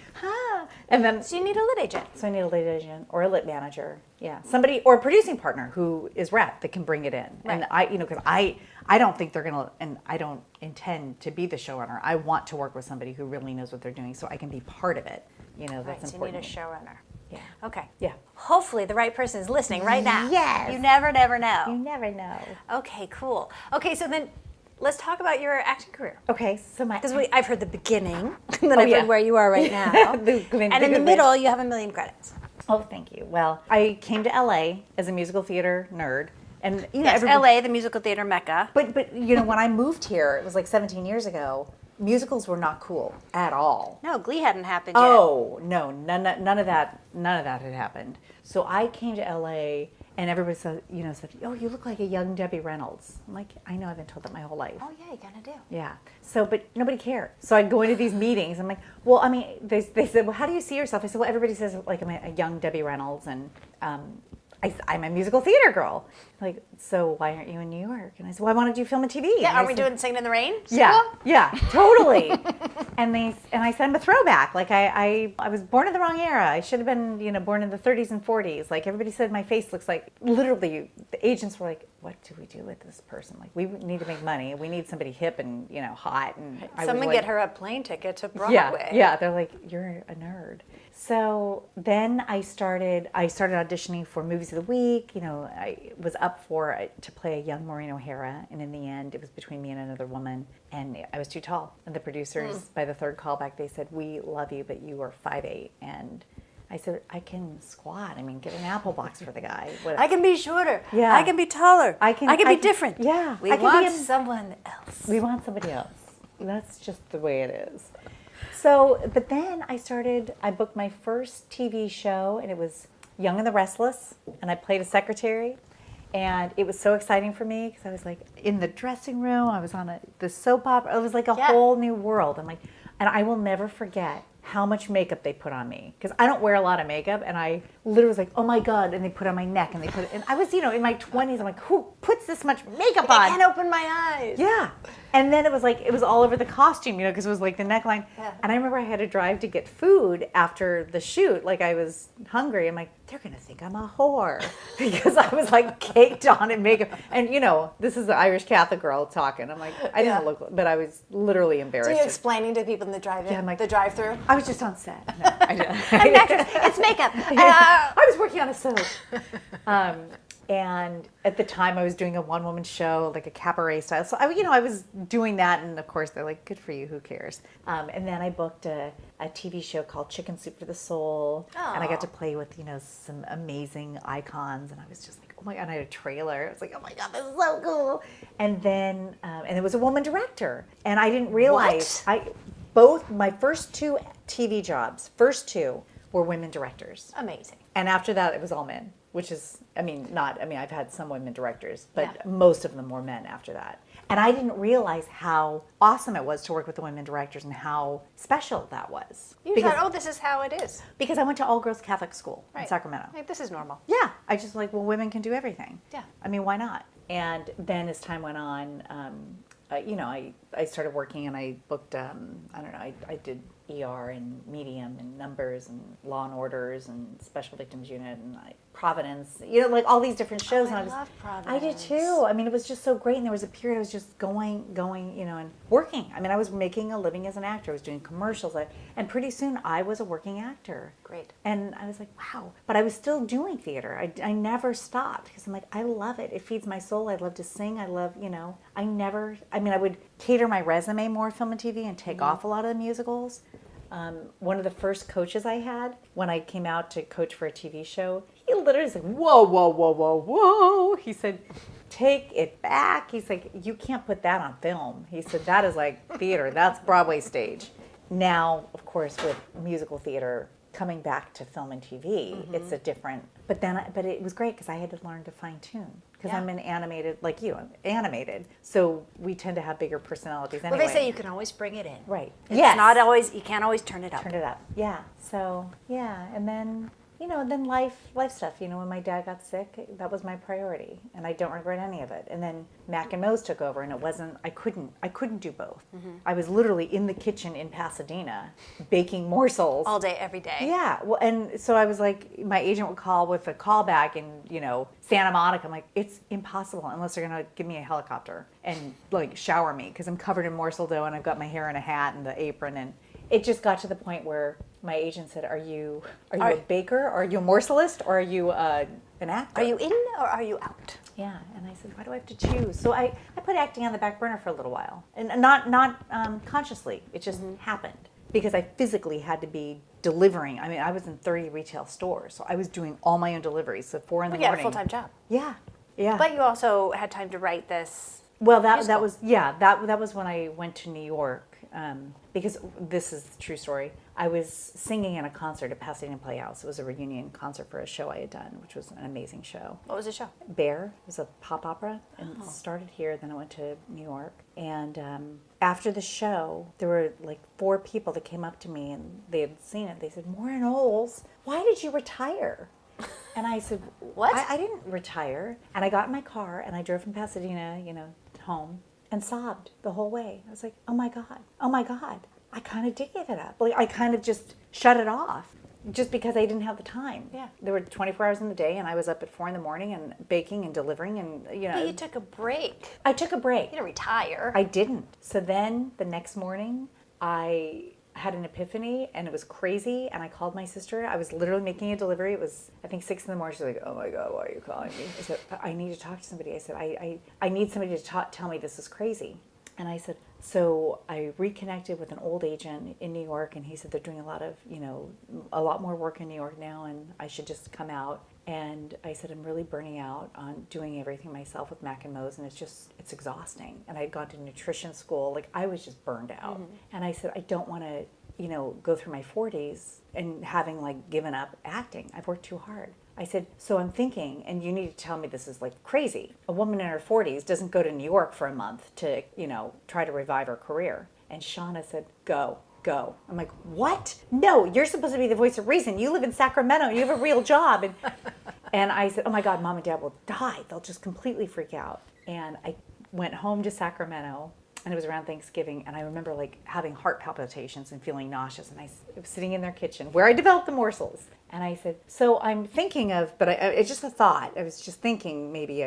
And then, so you need a lit agent. So I need a lit agent or a lit manager. Yeah. Somebody, or a producing partner who is rep that can bring it in. Right. And because I don't think they're going to, and I don't intend to be the showrunner. I want to work with somebody who really knows what they're doing so I can be part of it. That's important. So you need a showrunner. Yeah. Okay. Yeah. Hopefully the right person is listening right now. Yes. You never know. You never know. Okay, cool. Okay, so then Let's talk about your acting career. Okay, so Because I've heard the beginning, and then I've heard where you are right now. And in the middle, you have 1 million credits. Oh, thank you. Well, I came to LA as a musical theater nerd. And yes, LA, the musical theater mecca. But when I moved here, it was like 17 years ago, musicals were not cool at all. No, Glee hadn't happened yet. Oh, no, none of that had happened. So I came to LA and everybody said, oh, you look like a young Debbie Reynolds. I'm like, I know, I've been told that my whole life. Oh, yeah, you kind of do. Yeah. So, but nobody cared. So I'd go into these meetings. I'm like, well, I mean, they said, well, how do you see yourself? I said, well, everybody says like I'm a young Debbie Reynolds, and I'm a musical theater girl. Like, so why aren't you in New York? And I said, well, I want to do film and TV. Yeah, are we doing Singing in the Rain? Yeah, totally. and I said, I'm a throwback. Like, I was born in the wrong era. I should have been, born in the 30s and 40s. Like, everybody said my face looks like, literally, the agents were like, what do we do with this person? Like, we need to make money. We need somebody hip and, hot. And someone get her a plane ticket to Broadway. Yeah, they're like, you're a nerd. So then I started auditioning for Movies of the Week. I was up to play a young Maureen O'Hara, and in the end, it was between me and another woman, and I was too tall. And the producers, by the third callback, they said, we love you, but you are 5'8". And I said, I can squat. I mean, get an apple box for the guy. I can be shorter. Yeah. I can be taller. I can be different. Yeah. We want someone else. We want somebody else. That's just the way it is. So, but then I booked my first TV show, and it was Young and the Restless, and I played a secretary, and it was so exciting for me because I was like in the dressing room, I was on the soap opera, it was like a whole new world. And I will never forget how much makeup they put on me, because I don't wear a lot of makeup, and I literally was like, oh my God, and they put it on my neck, and I was, in my 20s, I'm like, who puts this much makeup on? I can't open my eyes. Yeah. And then it was all over the costume, because it was like the neckline. Yeah. And I remember I had to drive to get food after the shoot. Like, I was hungry. I'm like, they're going to think I'm a whore because I was like caked on in makeup. And, this is the Irish Catholic girl talking. I'm like, I didn't look, but I was literally embarrassed. So you're explaining to people in the drive-in, the drive-through? I was just on set. No, I didn't. It's makeup. I was working on a soap. And at the time, I was doing a one-woman show, like a cabaret style. So, I was doing that, and of course, they're like, good for you, who cares? And then I booked a TV show called Chicken Soup for the Soul, and I got to play with, some amazing icons, and I was just like, oh my God, and I had a trailer. I was like, oh my God, this is so cool. And then, and it was a woman director, and I didn't realize, both my first two TV jobs, were women directors. Amazing. And after that, it was all men. Which is, I've had some women directors, but most of them were men after that. And I didn't realize how awesome it was to work with the women directors and how special that was. You thought, oh, this is how it is. Because I went to all-girls Catholic school in Sacramento. Like, this is normal. Yeah. I just women can do everything. Yeah. Why not? And then as time went on, I started working, and I booked, I did ER and Medium and Numbers and Law and Orders and Special Victims Unit and Providence, like all these different shows. Oh, and I love Providence. I did too. It was just so great. And there was a period I was just going, and working. I was making a living as an actor. I was doing commercials. And pretty soon I was a working actor. Great. And I was like, wow. But I was still doing theater. I never stopped because I'm like, I love it. It feeds my soul. I love to sing. I love, I would cater my resume more film and TV and take off a lot of the musicals. One of the first coaches I had when I came out to coach for a TV show, he literally said, whoa, whoa, whoa, whoa, whoa. He said, take it back. He's like, you can't put that on film. He said, that is like theater. That's Broadway stage. Now, of course, with musical theater coming back to film and TV, it's a different, but it was great because I had to learn to fine tune. Because I'm an animated, like you, I'm animated. So we tend to have bigger personalities anyway. Well, they say you can always bring it in. Right. It's not always, you can't always turn it up. Turn it up. Yeah. So, and then, then life stuff. When my dad got sick, that was my priority. And I don't regret any of it. And then Mac and Mo's took over, and I couldn't do both. I was literally in the kitchen in Pasadena baking morsels. All day, every day. Yeah. Well, and so I was like, my agent would call with a callback in, Santa Monica. I'm like, it's impossible unless they're going to give me a helicopter and shower me because I'm covered in morsel dough and I've got my hair in a hat and the apron. And it just got to the point where my agent said, are you a baker? Or are you a morselist? Or are you an actor? Are you in or are you out? Yeah, and I said, why do I have to choose? So I put acting on the back burner for a little while, and not consciously. It just happened because I physically had to be delivering. I mean, I was in 30 retail stores, so I was doing all my own deliveries. So 4 in the You had morning. a full-time job. Yeah, yeah. But you also had time to write this. Well, that was when I went to New York, because this is the true story. I was singing in a concert at Pasadena Playhouse. It was a reunion concert for a show I had done, which was an amazing show. What was the show? Bear. It was a pop opera, and it started here. Then I went to New York, and after the show, there were like 4 people that came up to me, and they had seen it. They said, "Maura Knowles, why did you retire?" And I said, What? I didn't retire. And I got in my car and I drove from Pasadena, home, and sobbed the whole way. I was like, oh my God, I kind of did give it up. Like, I kind of just shut it off just because I didn't have the time. Yeah. There were 24 hours in the day, and I was up at 4 in the morning and baking and delivering, and But you took a break. I took a break. You didn't retire. I didn't. So then the next morning, I had an epiphany, and it was crazy, and I called my sister. I was literally making a delivery. It was, I think, 6 in the morning. She's like, oh my God, why are you calling me? I said, I need to talk to somebody. I said, I need somebody to tell me this is crazy. And I said, so I reconnected with an old agent in New York, and he said they're doing a lot more work in New York now, and I should just come out. And I said, I'm really burning out on doing everything myself with Mac and Mo's, and it's exhausting. And I had gone to nutrition school. Like, I was just burned out. Mm-hmm. And I said, I don't want to, go through my 40s and having like given up acting. I've worked too hard. I said, so I'm thinking, and you need to tell me this is like crazy. A woman in her 40s doesn't go to New York for a month to, try to revive her career. And Shauna said, go. I'm like, what? No, you're supposed to be the voice of reason. You live in Sacramento. You have a real job. And I said, oh my God, Mom and Dad will die. They'll just completely freak out. And I went home to Sacramento, and it was around Thanksgiving, and I remember like having heart palpitations and feeling nauseous, and I was sitting in their kitchen where I developed the morsels, and I said, so I'm thinking of, but it's just a thought. I was just thinking maybe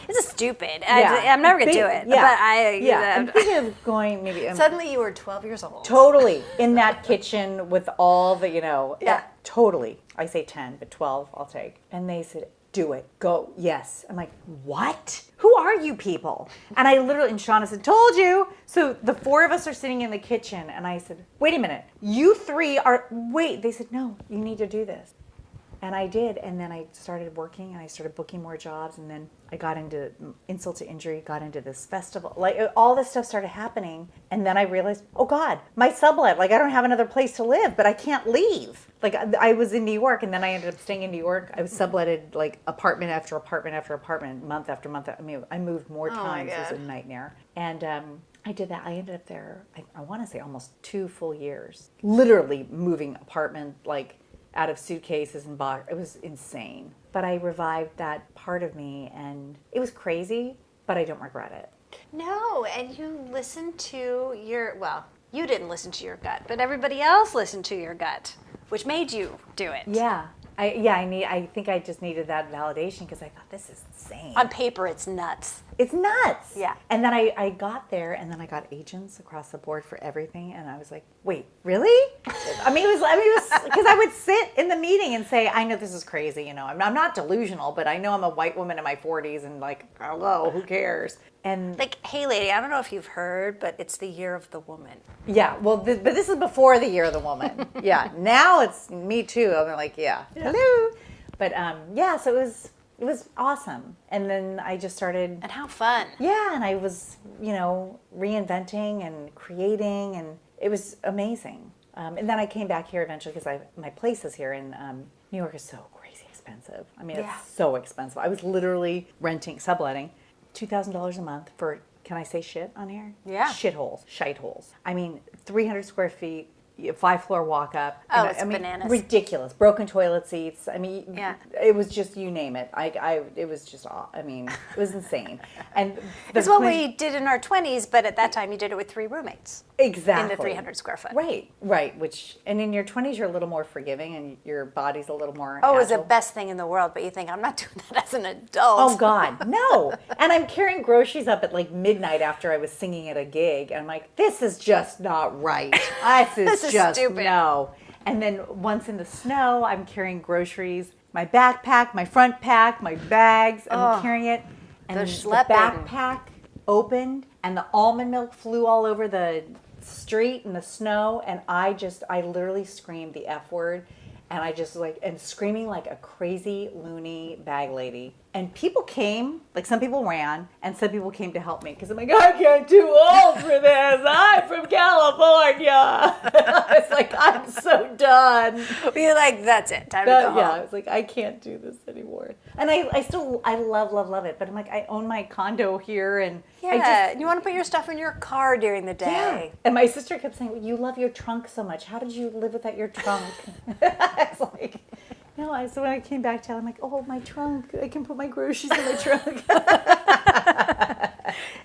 This is stupid. Yeah. I'm never going to do it. Yeah. I'm thinking of going maybe. Suddenly you were 12 years old. Totally. In that kitchen with all the, Yeah. Totally. I say 10, but 12 I'll take. And they said, do it. Go. Yes. I'm like, what? Who are you people? And I literally, and Shauna said, told you. So the 4 of us are sitting in the kitchen, and I said, wait a minute. You 3 are, wait. They said, no, you need to do this. And I did, and then I started working, and I started booking more jobs, and then I got into insult to injury, got into this festival. Like, all this stuff started happening, and then I realized, oh God, my sublet, like, I don't have another place to live, but I can't leave. Like, I was in New York, and then I ended up staying in New York. I was subletted, like, apartment after apartment after apartment, month after month. I mean, I moved more times. It was a nightmare. And I did that. I ended up there, I want to say almost 2 full years, literally moving apartment, like, out of suitcases and boxes. It was insane. But I revived that part of me, and it was crazy, but I don't regret it. No, and you listened to you didn't listen to your gut, but everybody else listened to your gut, which made you do it. Yeah. I think I just needed that validation because I thought, this is insane. On paper, it's nuts. It's nuts. Yeah. And then I got there, and then I got agents across the board for everything, and I was like, wait, really? I mean, it was because I would sit in the meeting and say, I know this is crazy, I'm not delusional, but I know I'm a white woman in my 40s, and like, hello, who cares? And like, hey, lady, I don't know if you've heard, but it's the year of the woman. Yeah, well, but this is before the year of the woman. Yeah, now it's me too. I'm like, yeah. Hello. But so it was awesome. And then I just started. And how fun. Yeah, and I was, reinventing and creating, and it was amazing. And then I came back here eventually because my place is here, and New York is so crazy expensive. I mean, it's so expensive. I was literally subletting $2,000 a month for, can I say shit on here? Yeah. Shite holes. I mean, 300 square feet, 5-floor walk up. Oh, it's bananas. Ridiculous. Broken toilet seats. I mean, it was just, you name it. It was just, it was insane. And it's what we did in our 20s, but at that time you did it with 3 roommates. Exactly. In the 300 square foot. Right. And in your 20s, you're a little more forgiving, and your body's a little more it was the agile. best thing in the world, but you think, I'm not doing that as an adult. Oh, God, no. And I'm carrying groceries up at like midnight after I was singing at a gig, and I'm like, this is just not right. This is just stupid. No. And then once in the snow, I'm carrying groceries my backpack, my front pack, my bags. I'm carrying it. And the the schlepping. backpack opened and the almond milk flew all over the street in the snow. And I literally screamed the F word. And I just and screaming like a crazy loony bag lady. And people came, like some people ran, and some people came to help me because I'm like, I can't too old for this. I'm from California. It's like, I'm so done. You're like, that's it. Time to go home. Yeah, I was like, I can't do this anymore. And I still love it. But I'm like, I own my condo here, and you want to put your stuff in your car during the day. And my sister kept saying, well, you love your trunk so much. How did you live without your trunk? I was like, no. So when I came back to town, I'm like, oh, my trunk. I can put my groceries in my trunk.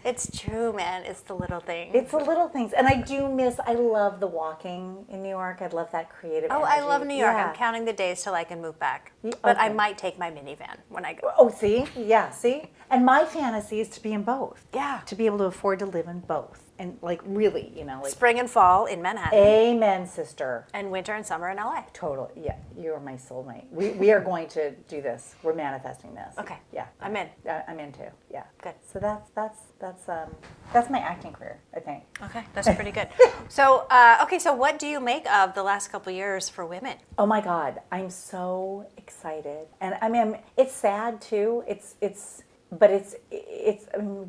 It's true, man. It's the little things. It's the little things. And I love the walking in New York. I love that creative energy. I love New York. Yeah. I'm counting the days till I can move back. But I might take my minivan when I go. Oh, see? Yeah, see? And my fantasy is to be in both. Yeah. To be able to afford to live in both. And really, Spring and fall in Manhattan. Amen, sister. And winter and summer in LA. Totally. Yeah, you are my soulmate. We are going to do this. We're manifesting this. Okay. Yeah. I'm in. I'm in too. Yeah. Good. So that's my acting career, I think. Okay, that's pretty good. So, so what do you make of the last couple of years for women? Oh my God, I'm so excited, and I mean it's sad too. But it's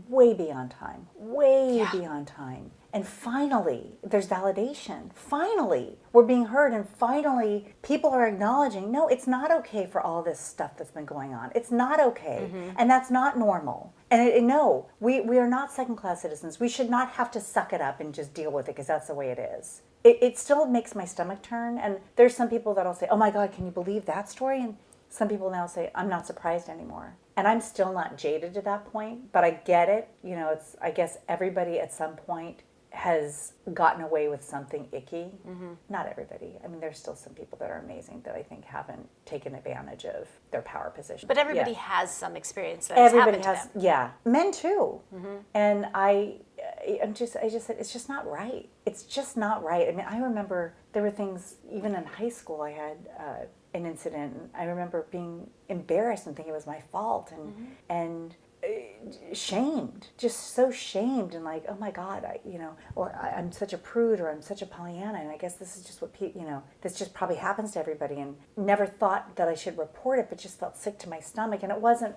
way beyond time, beyond time. And finally, there's validation. Finally, we're being heard, and finally, people are acknowledging, no, it's not okay for all this stuff that's been going on. It's not okay, and that's not normal. And no, we are not second-class citizens. We should not have to suck it up and just deal with it because that's the way it is. It still makes my stomach turn, and there's some people that'll say, oh my God, can you believe that story? And some people now say, I'm not surprised anymore. And I'm still not jaded to that point, but I get it. I guess everybody at some point has gotten away with something icky. Not everybody. I mean, there's still some people that are amazing that I think haven't taken advantage of their power position. But everybody has some experience that has happened to them. Yeah. Men too. And I just said, it's just not right. It's just not right. I mean, I remember there were things, even in high school, I had an incident. And I remember being embarrassed and thinking it was my fault and shamed, just so shamed, and like, oh my God, I'm such a prude, or I'm such a Pollyanna, and I guess this is just what this just probably happens to everybody, and never thought that I should report it, but just felt sick to my stomach. And it wasn't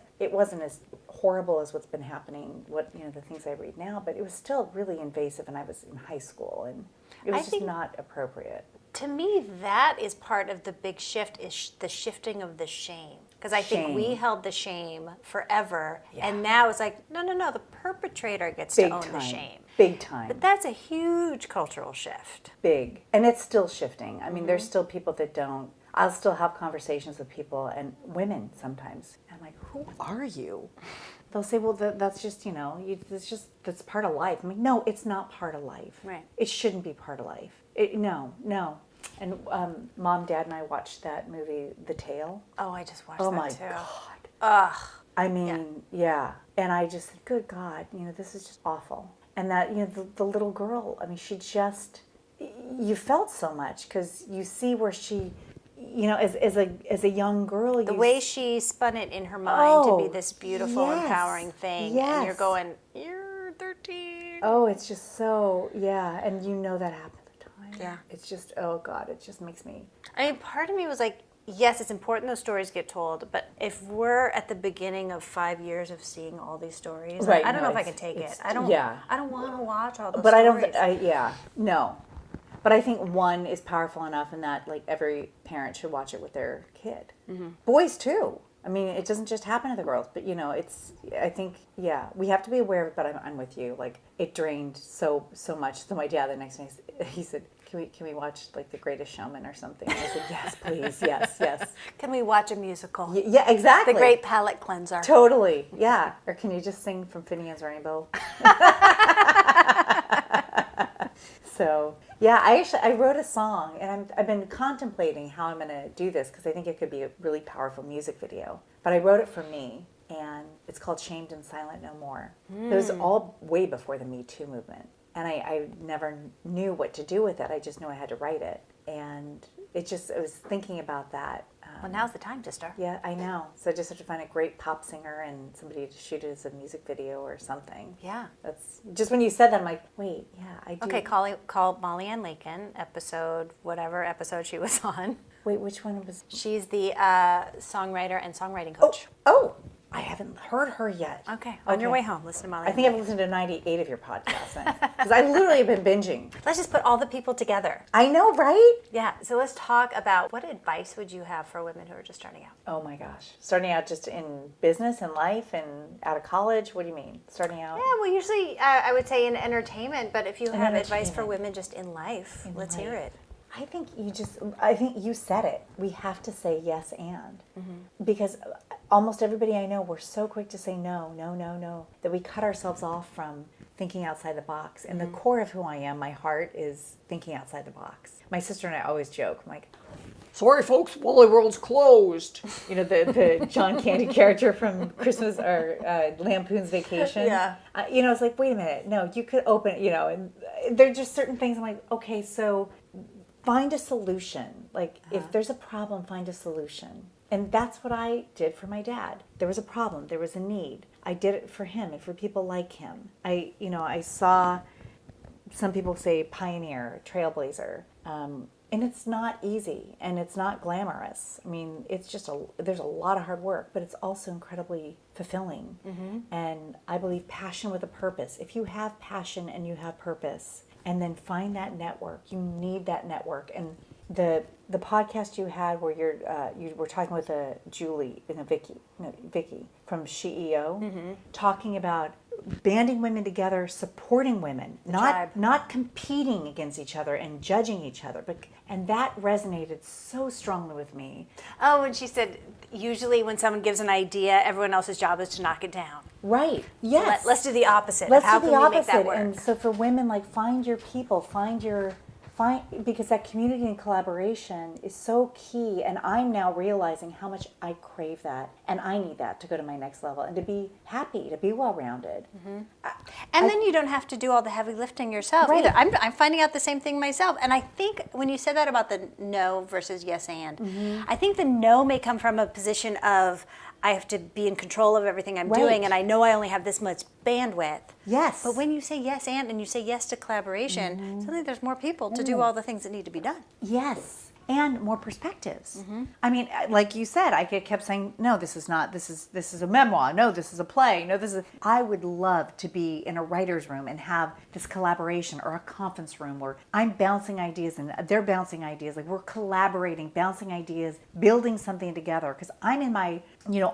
as horrible as what's been happening, the things I read now, but it was still really invasive, and I was in high school, and it was just not appropriate. To me, that is part of the big shift, is the shifting of the shame. Because I think we held the shame forever, and now it's like, no, the perpetrator gets to own the shame. Big time. But that's a huge cultural shift. Big. And it's still shifting. I mean, there's still people that don't. I'll still have conversations with people, and women sometimes. And I'm like, who are you? They'll say, well, that's just, that's part of life. I'm like, no, it's not part of life. Right. It shouldn't be part of life. No. And Mom, Dad, and I watched that movie, The Tale. Oh, I just watched that too. Oh my God. Ugh. I mean, yeah. And I just said, good God, this is just awful. And that, the little girl, I mean, you felt so much because you see where she, as a young girl. The way she spun it in her mind to be this beautiful, empowering thing. And you're going, you're 13. Oh, it's just so, and that happened. Yeah. It's just, oh God, it just makes me. I mean, part of me was like, yes, it's important those stories get told, but if we're at the beginning of 5 years of seeing all these stories, I don't know if I can take it. I don't want to watch all those stories. No. But I think one is powerful enough in that, like, every parent should watch it with their kid. Boys too. I mean, it doesn't just happen to the girls, but I think, we have to be aware of it, but I'm with you. Like, it drained so much. So my dad the next day, he said, can we watch, like, The Greatest Showman or something? And I said, yes, please, yes. Can we watch a musical? Yeah, exactly. The Great Palate Cleanser. Totally, yeah. Or can you just sing from Phineas Rainbow? So, I wrote a song, and I've been contemplating how I'm going to do this because I think it could be a really powerful music video. But I wrote it for me, and it's called Shamed and Silent No More. It was all way before the Me Too movement. And I never knew what to do with it. I just knew I had to write it. And I was thinking about that. Well, now's the time, sister. Yeah, I know. So I just have to find a great pop singer and somebody to shoot it as a music video or something. Yeah. That's just when you said that, I'm like, wait, yeah, I do. Okay, call Molly Ann Lakin, whatever episode she was on. Wait, which one was? She's the songwriter and songwriting coach. Oh, I haven't heard her yet. Okay, on your way home, listen to Molly. I think I've listened to 98 of your podcasts because I literally have been binging. Let's just put all the people together. I know, right? Yeah, so let's talk about what advice would you have for women who are just starting out? Oh my gosh. Starting out just in business and life and out of college? What do you mean? Starting out? Yeah, well, usually I would say in entertainment, but if you have advice for women just in life, let's hear it. I think you said it. We have to say yes and. Because almost everybody I know, we're so quick to say no, no, no, no, that we cut ourselves off from thinking outside the box. And the core of who I am, my heart, is thinking outside the box. My sister and I always joke, I'm like, sorry folks, Wally World's closed. You know, the John Candy character from Christmas or Lampoon's Vacation. Yeah. You know, it's like, wait a minute, no, you could open, you know, and there are just certain things I'm like, okay, so find a solution. Like, if there's a problem, find a solution. And that's what I did for my dad. There was a problem. There was a need. I did it for him and for people like him. I saw some people say pioneer, trailblazer. And it's not easy and it's not glamorous. I mean, it's just there's a lot of hard work, but it's also incredibly fulfilling. And I believe passion with a purpose. If you have passion and you have purpose, and then find that network. You need that network. And the podcast you had where you were talking with Vicky from SheEO, talking about banding women together, supporting women, not competing against each other and judging each other. And that resonated so strongly with me. Oh, and she said, usually when someone gives an idea, everyone else's job is to knock it down. Right. Yes. So let's do the opposite. Let's How do the can opposite. We make that work? And so for women, like, find your people, because that community and collaboration is so key. And I'm now realizing how much I crave that, and I need that to go to my next level and to be happy, to be well-rounded. And then you don't have to do all the heavy lifting yourself either. I'm finding out the same thing myself. And I think when you said that about the no versus yes and, I think the no may come from a position of, I have to be in control of everything I'm doing, and I know I only have this much bandwidth. Yes. But when you say yes and you say yes to collaboration, suddenly there's more people to do all the things that need to be done. Yes. And more perspectives. I mean, like you said, I kept saying, no, this is a memoir. No, this is a play. No, I would love to be in a writer's room and have this collaboration, or a conference room where I'm bouncing ideas and they're bouncing ideas. Like, we're collaborating, bouncing ideas, building something together. Because I'm in my,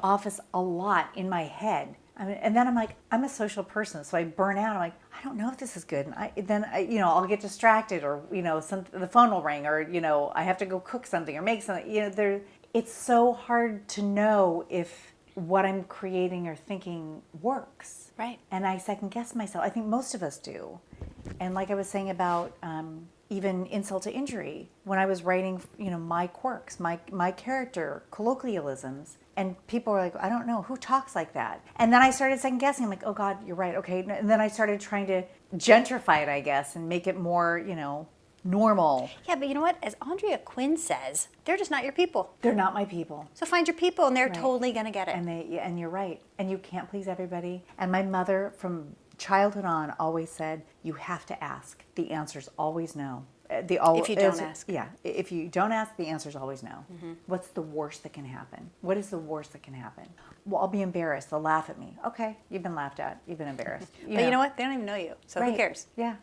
office a lot in my head. And then I'm like, I'm a social person, so I burn out. I'm like, I don't know if this is good. And I'll get distracted, or the phone will ring, or I have to go cook something or make something. It's so hard to know if what I'm creating or thinking works. Right. And I second guess myself. I think most of us do. And like I was saying about even insult to injury, when I was writing, my quirks, my character, colloquialisms. And people were like, I don't know, who talks like that? And then I started second guessing. I'm like, oh God, you're right. Okay. And then I started trying to gentrify it, I guess, and make it more, normal. Yeah, but you know what? As Andrea Quinn says, they're just not your people. They're not my people. So find your people, and they're totally going to get it. And you're right. And you can't please everybody. And my mother, from childhood on, always said, you have to ask. The answer's always no. If you don't ask. Yeah. If you don't ask, the answer's always no. What's the worst that can happen? What is the worst that can happen? Well, I'll be embarrassed. They'll laugh at me. Okay, you've been laughed at. You've been embarrassed. But you know what? They don't even know you. So who cares? Yeah.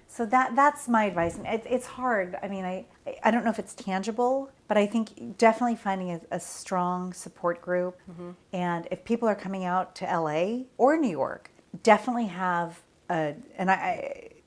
So that's my advice. And it's hard. I mean, I don't know if it's tangible, but I think definitely finding a strong support group. And if people are coming out to LA or New York, definitely have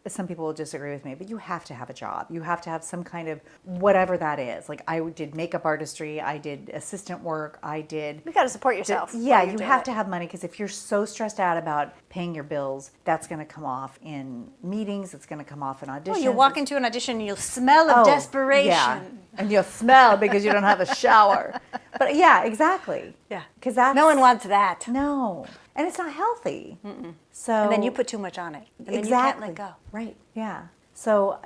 some people will disagree with me, but you have to have a job. You have to have some kind of whatever that is. Like, I did makeup artistry, I did assistant work, You got to support yourself. You have to have money, because if you're so stressed out about paying your bills, that's going to come off in meetings, it's going to come off in auditions. Well, you'll walk into an audition and you'll smell of desperation. Yeah. And you'll smell because you don't have a shower. But yeah, exactly. Yeah. Because no one wants that. No. And it's not healthy. So, and then you put too much on it. And then you can't let go. Right. Yeah. So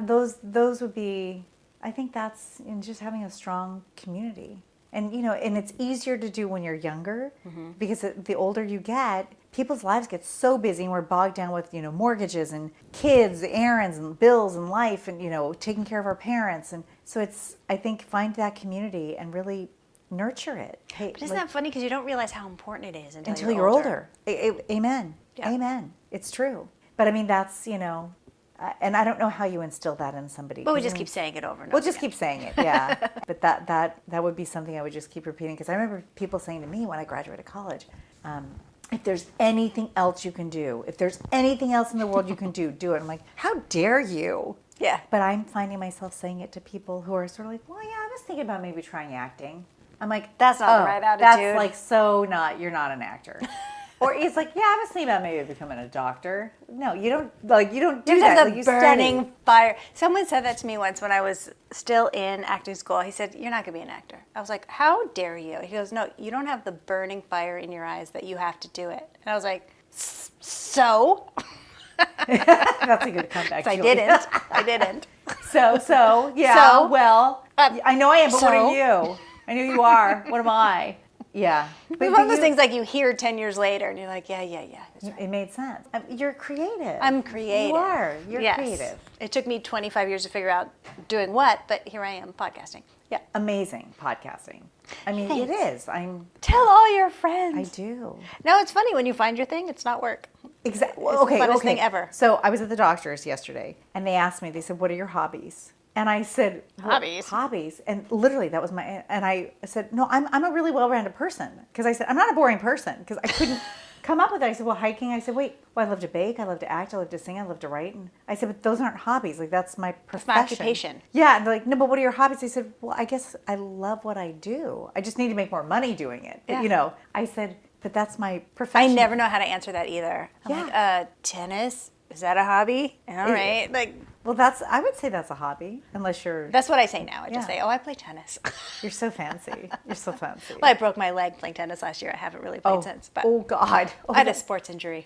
those would be, I think that's in just having a strong community. And, and it's easier to do when you're younger because the older you get, people's lives get so busy and we're bogged down with, mortgages and kids, errands and bills and life and, taking care of our parents. And so I think, find that community and really nurture it. Hey, but isn't that funny? Because you don't realize how important it is until you're older. Amen. Yeah. Amen. It's true. But I mean, that's, and I don't know how you instill that in somebody. But we just keep saying it over and over. We'll just keep saying it, yeah. But that would be something I would just keep repeating. Because I remember people saying to me when I graduated college, if there's anything else you can do, if there's anything else in the world you can do it. I'm like, how dare you? Yeah. But I'm finding myself saying it to people who are sort of like, well, yeah, I was thinking about maybe trying acting. I'm like, that's not the right attitude. That's like you're not an actor. Or he's like, yeah, I was thinking about maybe becoming a doctor. No, you don't do that. The burning fire. Someone said that to me once when I was still in acting school. He said, you're not going to be an actor. I was like, how dare you? He goes, no, you don't have the burning fire in your eyes that you have to do it. And I was like, so? That's a good comeback. I didn't. So, yeah, so, well, I know I am, but what are you? I know you are. What am I? Yeah. It's one of those things like you hear 10 years later and you're like, yeah. Right. It made sense. You're creative. I'm creative. You are. You're creative. It took me 25 years to figure out doing what, but here I am podcasting. Yeah. Amazing podcasting. I mean, Thanks. It is. Tell all your friends. I do. No, it's funny when you find your thing, it's not work. Exactly. It's the funnest thing ever. So I was at the doctor's yesterday and they asked me, they said, what are your hobbies? And I said, hobbies. And literally that was and I said, no, I'm a really well-rounded person. Because I said, I'm not a boring person. Because I couldn't come up with it. I said, well, hiking. I said, wait, I love to bake. I love to act. I love to sing. I love to write. And I said, but those aren't hobbies. Like, that's my profession. It's my occupation. Yeah. And they're like, no, but what are your hobbies? I said, well, I guess I love what I do. I just need to make more money doing it. Yeah. I said, but that's my profession. I never know how to answer that either. I'm like, tennis? Is that a hobby? All right. Well, I would say that's a hobby, unless you're... That's what I say now. I just say, I play tennis. You're so fancy. You're so fancy. Well, I broke my leg playing tennis last year. I haven't really played since. But God. I had a sports injury.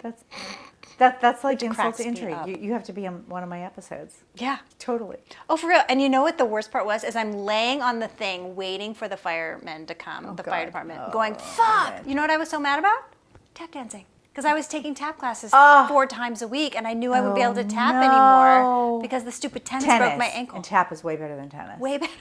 That's like insult to injury. You have to be on one of my episodes. Yeah. Totally. Oh, for real. And you know what the worst part was? Is I'm laying on the thing waiting for the firemen to come, fire department, going, fuck! Man. You know what I was so mad about? Tap dancing. Because I was taking tap classes 4 times a week, and I knew I wouldn't be able to tap anymore because the stupid tennis broke my ankle. And tap is way better than tennis. Way better.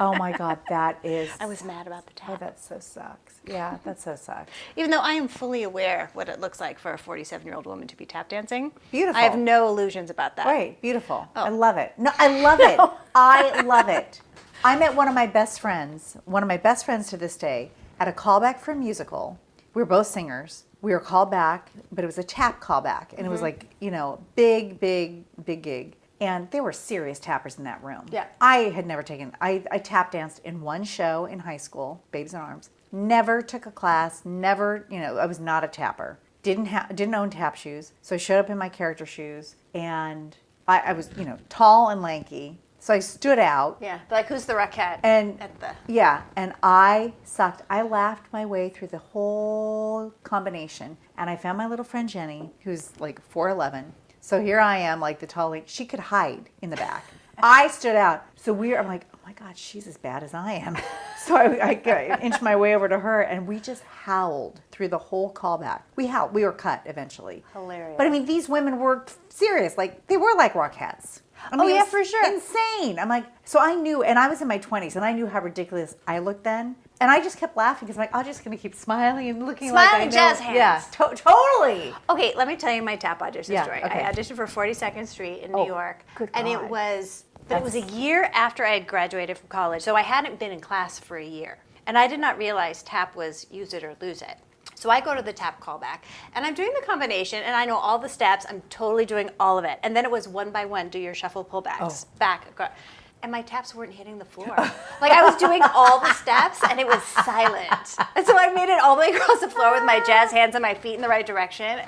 Oh my God, that is... I was mad about the tap. Oh, that so sucks. Yeah, that so sucks. Even though I am fully aware what it looks like for a 47-year-old woman to be tap dancing. Beautiful. I have no illusions about that. Right, beautiful. Oh. I love it. No, I love it. I love it. I met one of my best friends to this day, at a callback for a musical. We were both singers. We were called back, but it was a tap callback. And it was like, big gig. And there were serious tappers in that room. Yeah. I had never I tap danced in one show in high school, Babes in Arms. Never took a class, never, I was not a tapper. Didn't own tap shoes. So I showed up in my character shoes and I was, tall and lanky. So I stood out. Yeah, like who's the Rockette? Yeah, and I sucked. I laughed my way through the whole combination. And I found my little friend Jenny, who's like 4'11". So here I am, like the tall lady. She could hide in the back. I stood out. So I'm like, oh my God, she's as bad as I am. So I inched my way over to her, and we just howled through the whole callback. We howled. We were cut eventually. Hilarious. But I mean, these women were serious. Like, they were like Rockettes. I mean, yeah, for sure. Insane. I'm like, so I knew, and I was in my 20s, and I knew how ridiculous I looked then. And I just kept laughing because I'm like, I'm just going to keep smiling and looking like I know. Jazz hands. Yeah, totally. Okay, let me tell you my tap audition story. Okay. I auditioned for 42nd Street in New York. Good God. And it was a year after I had graduated from college. So I hadn't been in class for a year. And I did not realize tap was use it or lose it. So I go to the tap callback, and I'm doing the combination, and I know all the steps. I'm totally doing all of it. And then it was one by one, do your shuffle pullbacks, back, and my taps weren't hitting the floor. Like, I was doing all the steps, and it was silent. And so I made it all the way across the floor with my jazz hands and my feet in the right direction.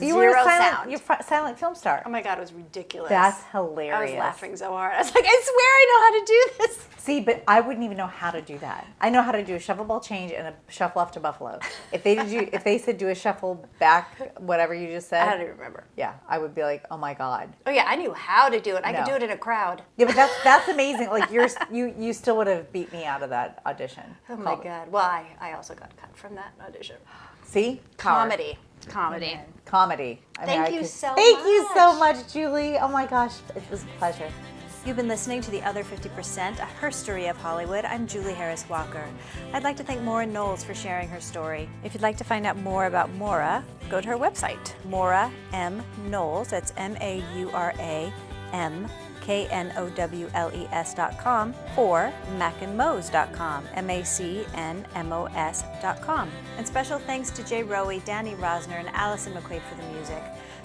You were a sound. You're silent film star. Oh my God, it was ridiculous. That's hilarious. I was laughing so hard. I was like, I swear I know how to do this. See, but I wouldn't even know how to do that. I know how to do a shuffle ball change and a shuffle off to Buffalo. If they said do a shuffle back, whatever you just said. I don't even remember. Yeah, I would be like, oh my God. Oh yeah, I knew how to do it. I could do it in a crowd. Yeah, but that's amazing. Like you still would have beat me out of that audition. Oh my God. Well, I also got cut from that audition. See? Comedy. Comedy. Thank you so much. Thank you so much, Julie. Oh my gosh, it was a pleasure. You've been listening to The Other 50%, a Herstory of Hollywood. I'm Julie Harris Walker. I'd like to thank Maura Knowles for sharing her story. If you'd like to find out more about Maura, go to her website, Maura M. Knowles, that's MAURA_KNOWLES.com, or macandmose.com, MACNMOS.com. And special thanks to Jay Rowe, Danny Rosner, and Allison McQuaid for the music.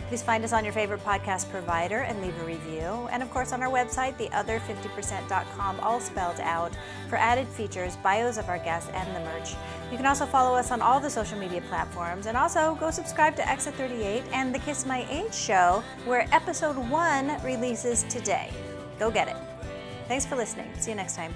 Please find us on your favorite podcast provider and leave a review. And of course on our website, theother50%.com, all spelled out, for added features, bios of our guests, and the merch. You can also follow us on all the social media platforms, and also go subscribe to Exit 38 and the Kiss My Age show, where episode 1 releases today. Go get it. Thanks for listening. See you next time.